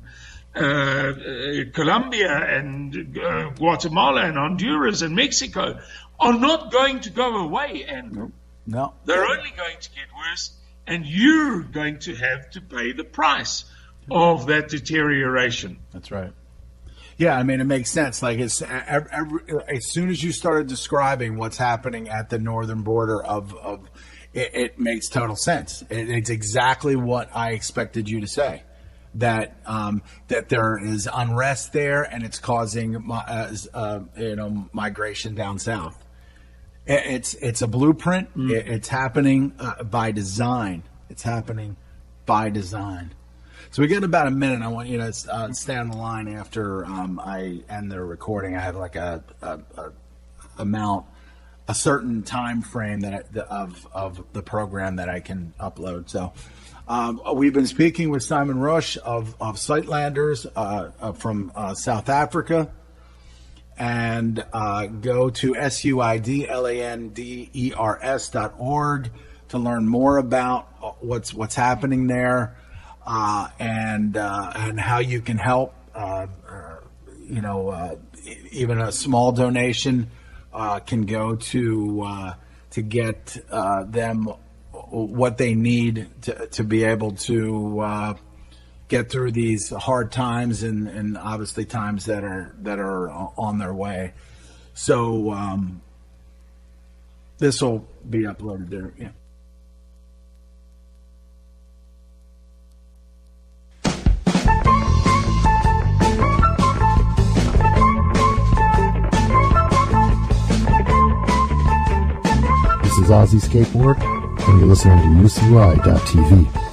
Colombia and Guatemala and Honduras and Mexico are not going to go away, and no, they're only going to get worse, and you're going to have to pay the price of that deterioration. That's right. Yeah, I mean, it makes sense. Like, as soon as you started describing what's happening at the northern border of it makes total sense. It's exactly what I expected you to say. That there is unrest there, and it's causing migration down south. It's a blueprint. It's happening by design. It's happening by design. So we got about a minute. I want you to stay on the line after I end the recording. I have like a certain time frame of the program that I can upload. So we've been speaking with Simon Roche of Sightlanders from South Africa. And go to SUIDLANDERS.org to learn more about what's happening there, and how you can help. Even a small donation can go to get them what they need to be able to get through these hard times and obviously times that are on their way. So this will be uploaded there. Yeah. This is Aussie Skateboard, and you're listening to UCY.tv.